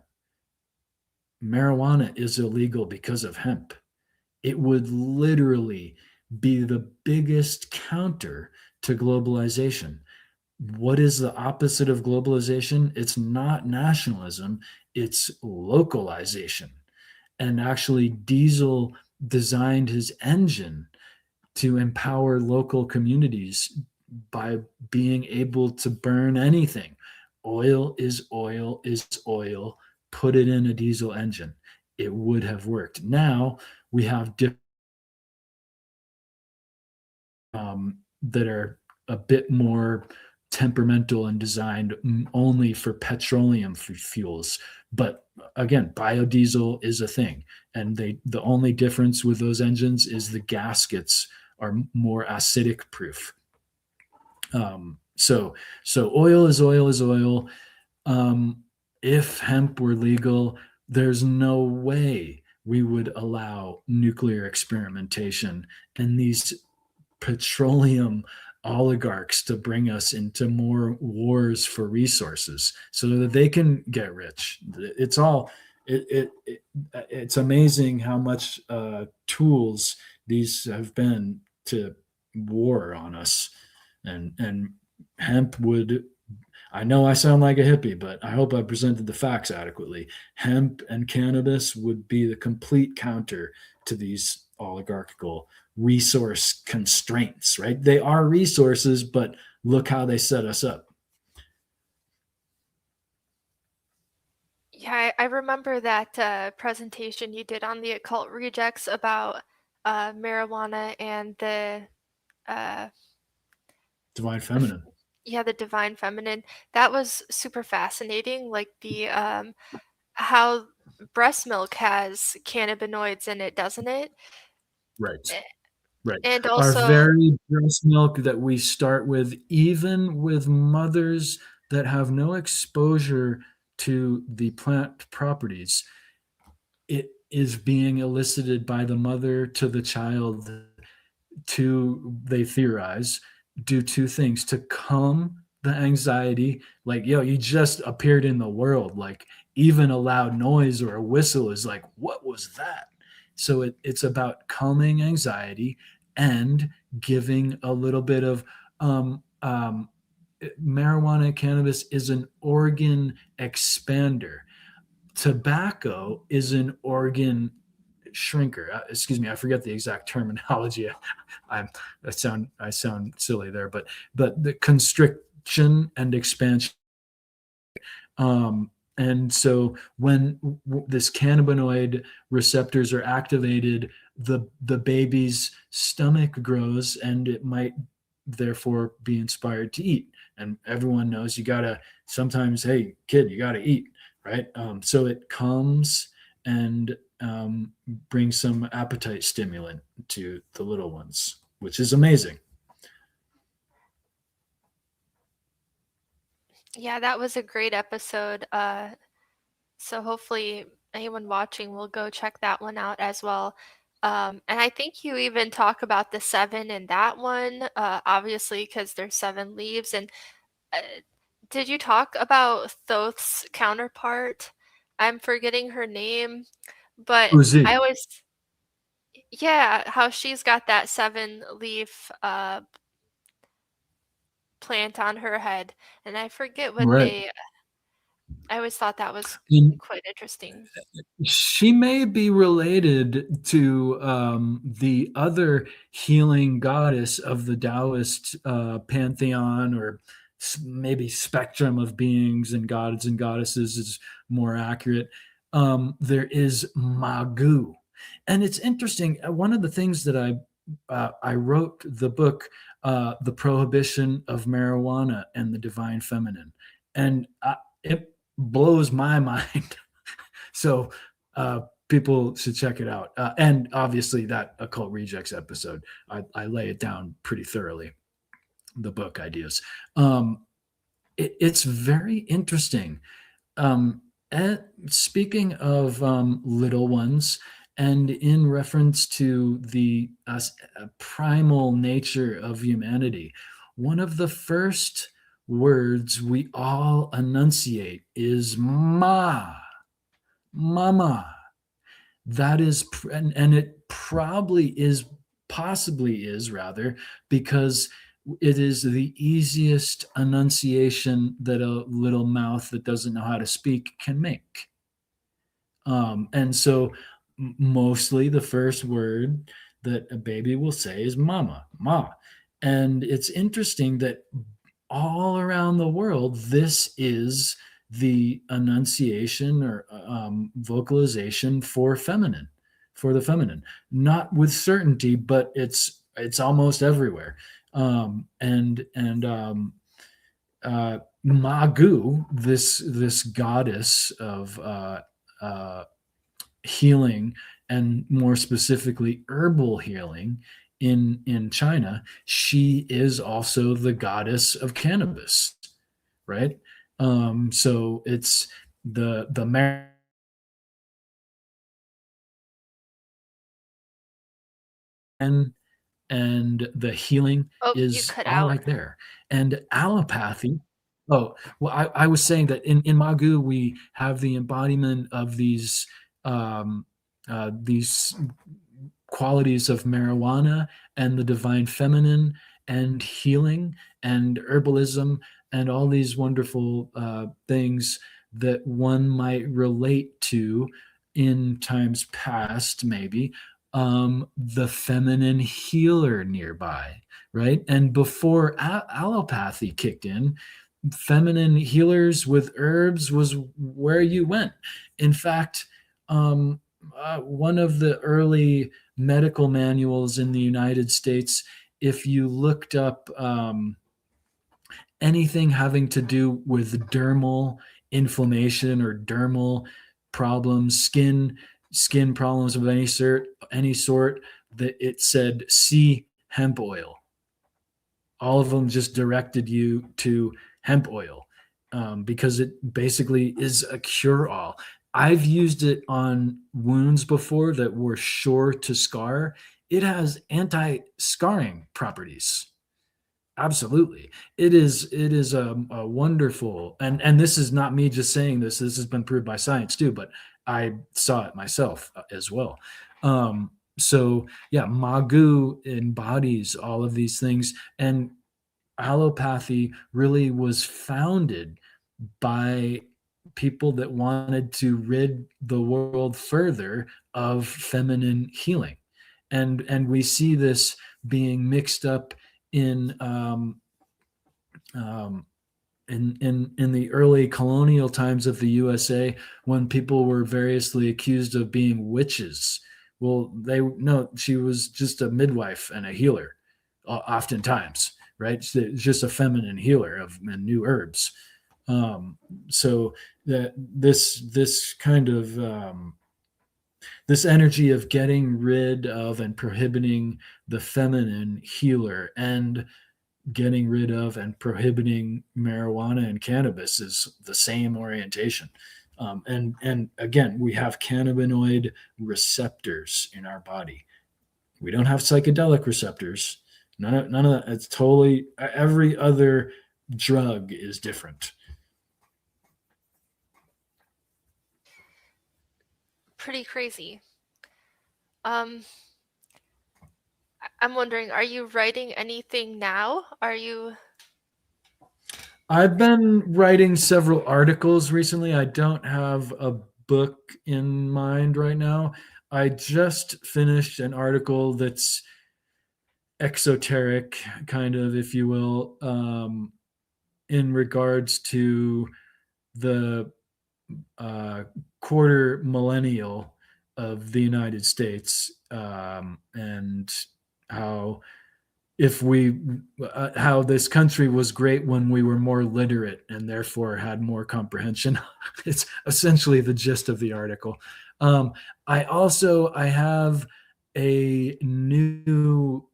Marijuana is illegal because of hemp. It would literally be the biggest counter to globalization. What is the opposite of globalization? It's not nationalism, it's localization. And actually, Diesel designed his engine to empower local communities by being able to burn anything. Oil is oil is oil. Put it in a diesel engine. It would have worked. Now we have different that are a bit more temperamental and designed only for petroleum fuels. But again, biodiesel is a thing, and the only difference with those engines is the gaskets are more acidic proof. So oil is oil is oil. If hemp were legal, there's no way we would allow nuclear experimentation and these petroleum oligarchs to bring us into more wars for resources so that they can get rich. It's all it's amazing how much tools these have been to war on us. And hemp would, I know I sound like a hippie, but I hope I presented the facts adequately. Hemp and cannabis would be the complete counter to these oligarchical resource constraints, right? They are resources, but look how they set us up. Yeah, I remember that presentation you did on the occult rejects about marijuana and uh, Divine the f- feminine. yeah, the divine feminine. That was super fascinating. Like the how breast milk has cannabinoids in it, doesn't it? Right. Eh, Right. And Our also, very breast milk that we start with, even with mothers that have no exposure to the plant properties, it is being elicited by the mother to the child to, they theorize, do two things: to calm the anxiety, like, yo, you just appeared in the world, like even a loud noise or a whistle is like, what was that? So it's about calming anxiety and giving a little bit of marijuana. Cannabis is an organ expander. Tobacco is an organ shrinker. Excuse me, I forget the exact terminology. I, I sound silly there, but the constriction and expansion. And so when this cannabinoid receptors are activated, the baby's stomach grows, and it might therefore be inspired to eat. And everyone knows you gotta sometimes, hey kid, you gotta eat, right? So it calms and brings some appetite stimulant to the little ones, which is amazing. yeah, that was a great episode. So hopefully anyone watching will go check that one out as well. And I think you even talk about the seven in that one, obviously because there's seven leaves. And uh, did you talk about Thoth's counterpart? I'm forgetting her name, but Uzi. I always, yeah, how she's got that seven leaf plant on her head. And I forget what Right. they, I always thought that was And quite interesting. she may be related to the other healing goddess of the Taoist pantheon, or maybe spectrum of beings and gods and goddesses is more accurate. There is Magu. And it's interesting. One of the things that I wrote the book, The Prohibition of Marijuana and the Divine Feminine. And it blows my mind. So people should check it out. And obviously, that Occult Rejects episode, I lay it down pretty thoroughly, the book ideas. It's very interesting. Speaking of little ones, and in reference to the primal nature of humanity, one of the first words we all enunciate is ma, mama. That is, and it probably is, possibly is rather, because it is the easiest enunciation that a little mouth that doesn't know how to speak can make. And so, mostly the first word that a baby will say is mama, ma. And it's interesting that all around the world, this is the enunciation or vocalization for feminine, for the feminine. Not with certainty, but it's almost everywhere. Magu, this goddess of uh, healing, and more specifically herbal healing in China, she is also the goddess of cannabis, right? So it's the man and the healing Oh, you is cut all out. right there. And allopathy, oh, well, I was saying that in Magu, we have the embodiment of these qualities of marijuana and the divine feminine and healing and herbalism and all these wonderful things that one might relate to in times past, maybe the feminine healer nearby, right? And before allopathy kicked in, feminine healers with herbs was where you went. In fact, one of the early medical manuals in the United States, if you looked up anything having to do with dermal inflammation or dermal problems, skin problems of any sort, that it said see hemp oil. All of them just directed you to hemp oil because it basically is a cure all. I've used it on wounds before that were sure to scar. It has anti scarring properties. Absolutely. It is a wonderful, and this is not me just saying this. This has been proved by science too, but I saw it myself as well. So yeah, Magu embodies all of these things, and allopathy really was founded by people that wanted to rid the world further of feminine healing, and we see this being mixed up in um, in the early colonial times of the USA, when people were variously accused of being witches. Well, they no, she was just a midwife and a healer, oftentimes, right? She's just a feminine healer of and new herbs. So that this kind of this energy of getting rid of and prohibiting the feminine healer and getting rid of and prohibiting marijuana and cannabis is the same orientation. And again, we have cannabinoid receptors in our body. We don't have psychedelic receptors. None of that. It's totally every other drug is different. Pretty crazy. Um, I'm wondering, are you writing anything now? Are you I've been writing several articles recently. I don't have a book in mind right now. I just finished an article that's exoteric, kind of, if you will, in regards to the uh, quarter millennial of the United States, and how if we how this country was great when we were more literate and therefore had more comprehension. It's essentially the gist of the article. um, I have a new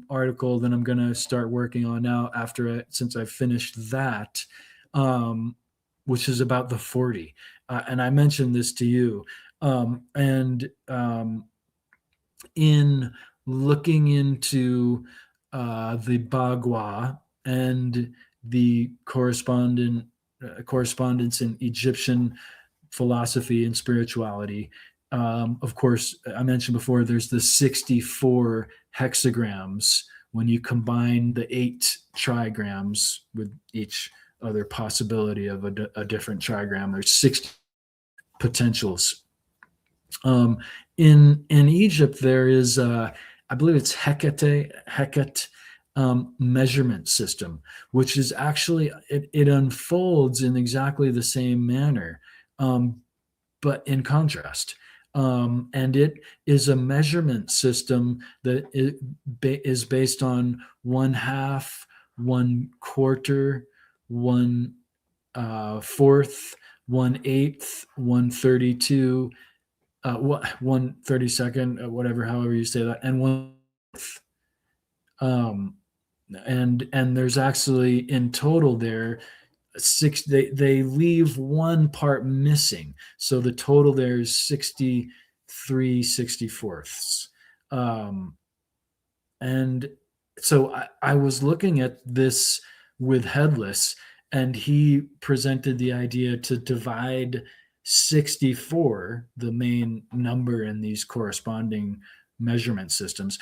article that I'm going to start working on now since I finished that, um, which is about the 40, and I mentioned this to you, and in looking into the Bagua and the correspondence in Egyptian philosophy and spirituality. Of course, I mentioned before there's the 64 hexagrams when you combine the 8 trigrams with each other possibility of a different trigram. There's 60 potentials. um, in Egypt, there is, I believe it's Heket measurement system, which is actually it unfolds in exactly the same manner, um, but in contrast. And it is a measurement system that is based on 1/2, 1/4, 1/4, 1/8, 1/32, 1/32, whatever, however you say that, and one. Um, and there's actually in total there six. They leave one part missing, so the total there is 63/64. Um, And so I was looking at this with Headless, and he presented the idea to divide 64, the main number in these corresponding measurement systems.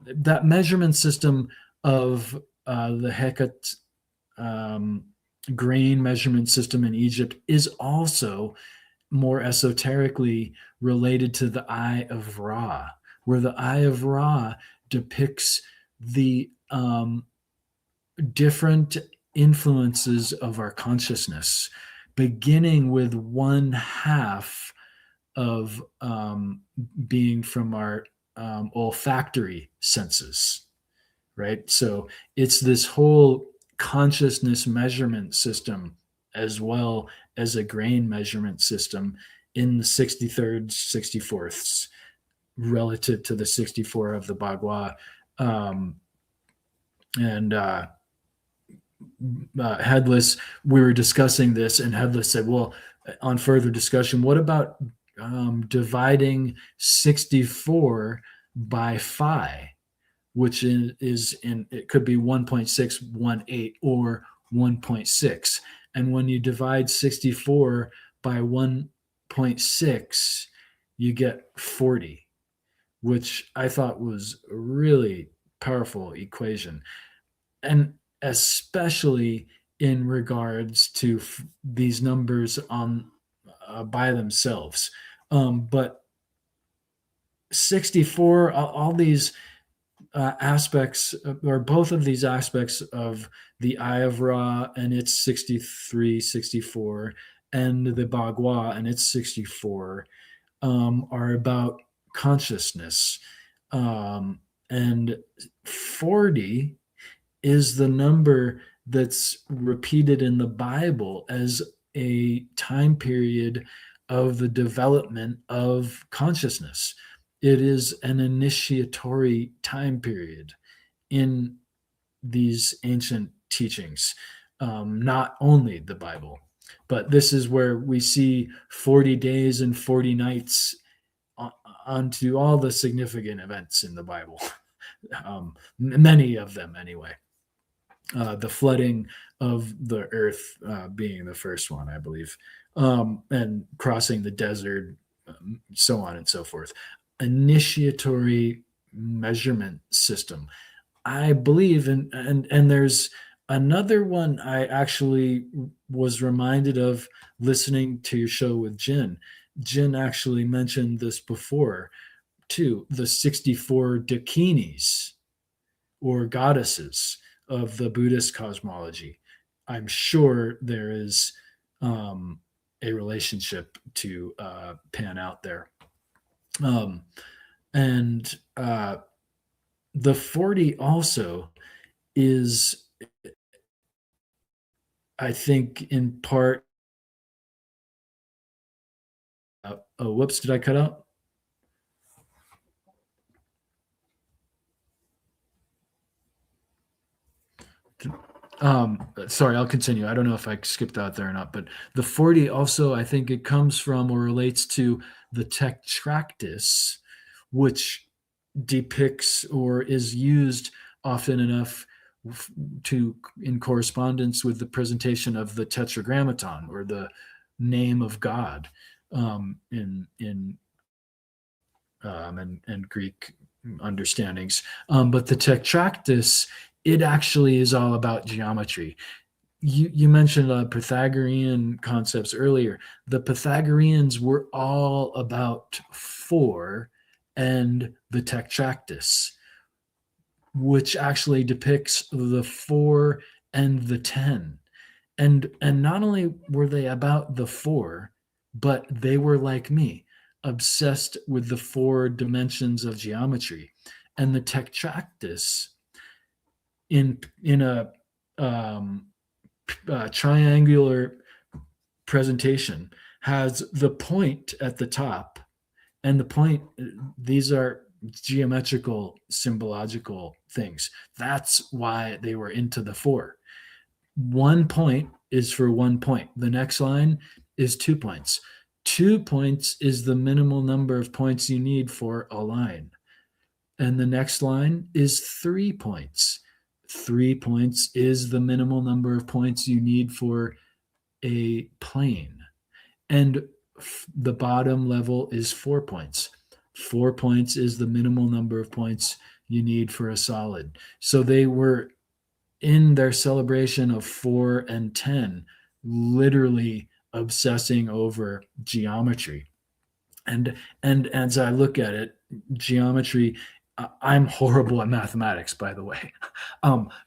That measurement system of the Hecate grain measurement system in Egypt is also more esoterically related to the Eye of Ra, where the Eye of Ra depicts the different influences of our consciousness, beginning with one half of being from our olfactory senses, right? So it's this whole consciousness measurement system as well as a grain measurement system in the 63rd, 64ths relative to the 64 of the Bagua. And Headless, we were discussing this, and Headless said, well, on further discussion, what about dividing 64 by phi, which is in, it could be 1.618 or 1.6. And when you divide 64 by 1.6, you get 40, which I thought was a really powerful equation. And especially in regards to these numbers on by themselves. But 64, all these aspects, or both of these aspects of the Eye of Ra and its 63, 64, and the Bagua and its 64, are about consciousness. And 40 is the number that's repeated in the Bible as a time period of the development of consciousness. It is an initiatory time period in these ancient teachings, not only the Bible, but this is where we see 40 days and 40 nights onto all the significant events in the Bible, many of them anyway. The flooding of the earth being the first one, I believe, and crossing the desert, so on and so forth. Initiatory measurement system, I believe, and there's another one I actually was reminded of listening to your show with Jin. Jin actually mentioned this before too, the 64 dakinis, or goddesses of the Buddhist cosmology. I'm sure there is a relationship to pan out there. And the 40 also is, I think, in part. Oh, whoops, did I cut out? Sorry, I'll continue. I don't know if I skipped out there or not, but the 40 also, I think it comes from or relates to the Tetractys, which depicts or is used often enough to in correspondence with the presentation of the Tetragrammaton, or the name of God, in and Greek understandings. But the Tetractys, it actually is all about geometry. You mentioned Pythagorean concepts earlier. The Pythagoreans were all about 4 and the Tetractys, which actually depicts the 4 and the 10. And not only were they about the 4, but they were like me, obsessed with the 4 dimensions of geometry. And the Tetractys, in a triangular presentation, has the point at the top, and the point, these are geometrical symbological things. That's why they were into the 4. 1 point is for 1 point. The next line is 2 points. 2 points is the minimal number of points you need for a line. And the next line is 3 points. 3 points is the minimal number of points you need for a plane. And the bottom level is 4 points. 4 points is the minimal number of points you need for a solid. So they were in their celebration of 4 and 10, literally obsessing over geometry. And as I look at it, geometry, I'm horrible at mathematics, by the way.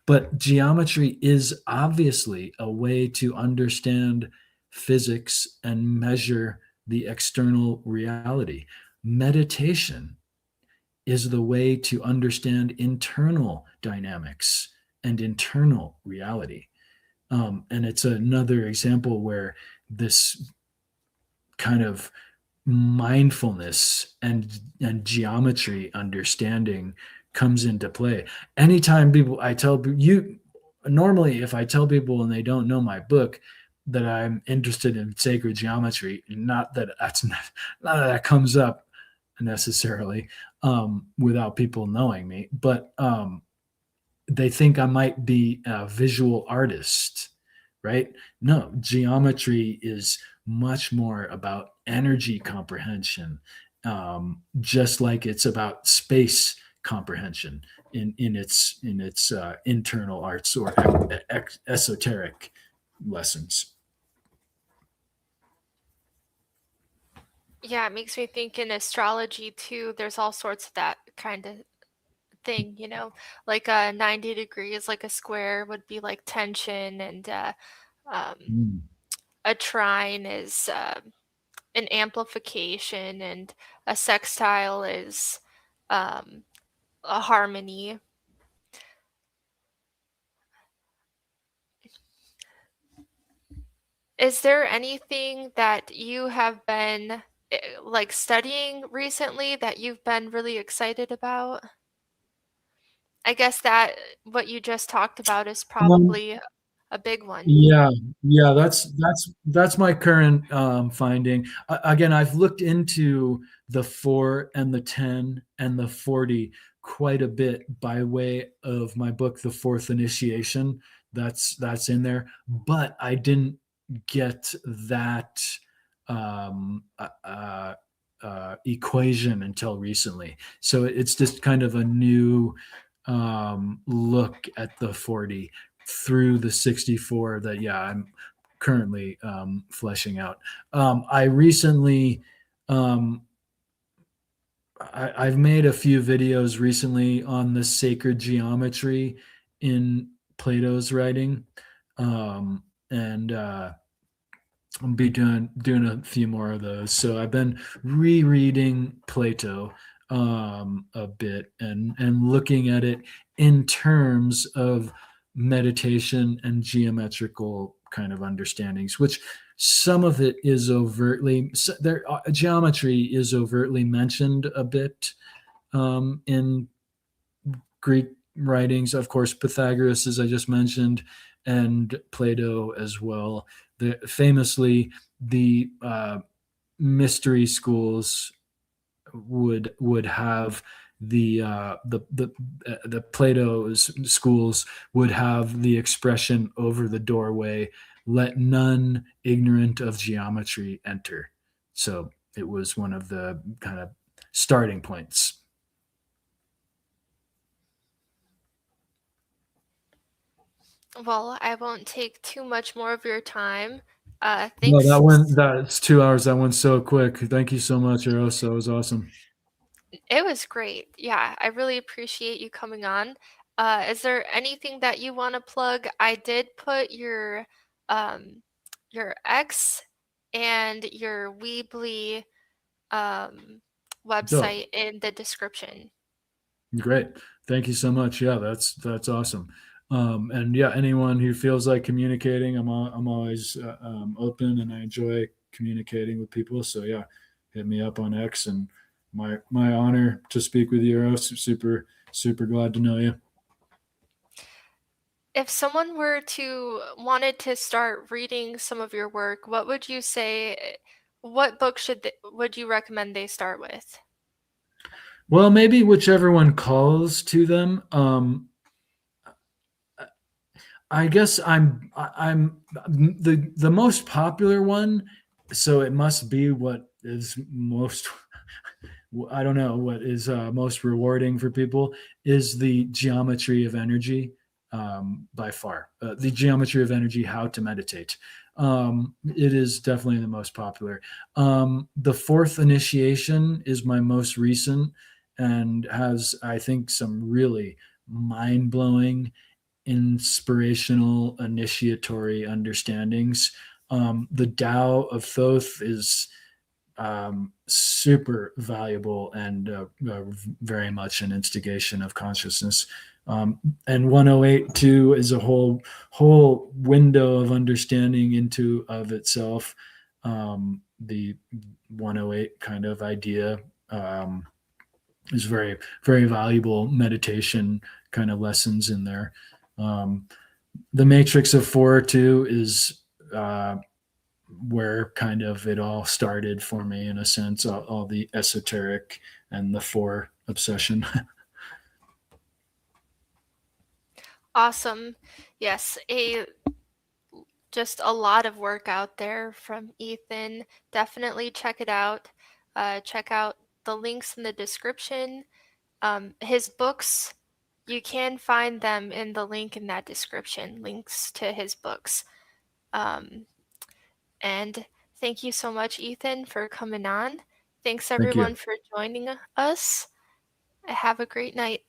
But geometry is obviously a way to understand physics and measure the external reality. Meditation is the way to understand internal dynamics and internal reality. And it's another example where this kind of mindfulness and geometry understanding comes into play. Anytime people I tell you normally if I tell people and they don't know my book that I'm interested in sacred geometry, not that comes up necessarily without people knowing me, but they think I might be a visual artist, right? No, geometry is much more about energy comprehension, just like it's about space comprehension in its internal arts or esoteric lessons. Yeah, it makes me think in astrology too, there's all sorts of that kind of thing, like 90 degrees, like a square would be like tension, and um, Mm. a trine is an amplification, and a sextile is um, a harmony. Is there anything that you have been like studying recently that you've been really excited about? I guess that what you just talked about is Um, probably a big one. Yeah, yeah, that's my current finding. Again, I've looked into the 4 and the 10 and the 40 quite a bit by way of my book, The Fourth Initiation. That's in there, but I didn't get that um, equation until recently. So it's just kind of a new look at the 40 through the 64 that I'm currently fleshing out. I recently um, I've made a few videos recently on the sacred geometry in Plato's writing, and I'll be doing a few more of those. So I've been rereading Plato a bit and looking at it in terms of meditation and geometrical kind of understandings, which some of it is overtly there. Geometry is overtly mentioned a bit in Greek writings, of course, Pythagoras, as I just mentioned, and Plato as well. Famously, the mystery schools would have the Plato's schools would have the expression over the doorway, "Let none ignorant of geometry enter." So it was one of the kind of starting points. Well, I won't take too much more of your time. No, that Thanks. went that's 2 hours. That went so quick. Thank you so much, Eros. That was awesome. It was great. Yeah, I really appreciate you coming on. Is there anything that you want to plug? I did put um your X and your Weebly um Dope. website in the description. Great. Thank you so much. Yeah, that's awesome. And yeah, anyone who feels like communicating, I'm always open, and I enjoy communicating with people. So yeah, hit me up on X, and my honor to speak with you, Eros. Super glad to know you. If someone were to wanted to start reading some of your work, what would you say, what book would you recommend they start with? Well, maybe whichever one calls to them. I guess I'm the most popular one, so it must be what is most. I don't know what is most rewarding for people is the geometry of energy, by far. The geometry of energy, how to meditate. It is definitely the most popular. The fourth initiation is my most recent and has, I think, some really mind blowing, inspirational, initiatory understandings. The Tao of Thoth is super valuable and very much an instigation of consciousness. And 108 too is a whole window of understanding into of itself. The 108 kind of idea is very valuable meditation kind of lessons in there. Um, the Matrix of Four too is where kind of it all started for me in a sense, all the esoteric and the four obsession. Awesome. Yes, a just a lot of work out there from Ethan. Definitely check it out. Check out the links in the description. His books, you can find them in the link in that description, links to his books. Um, and thank you so much, Ethan, for coming on. Thanks Thank everyone you. for joining us. Have a great night.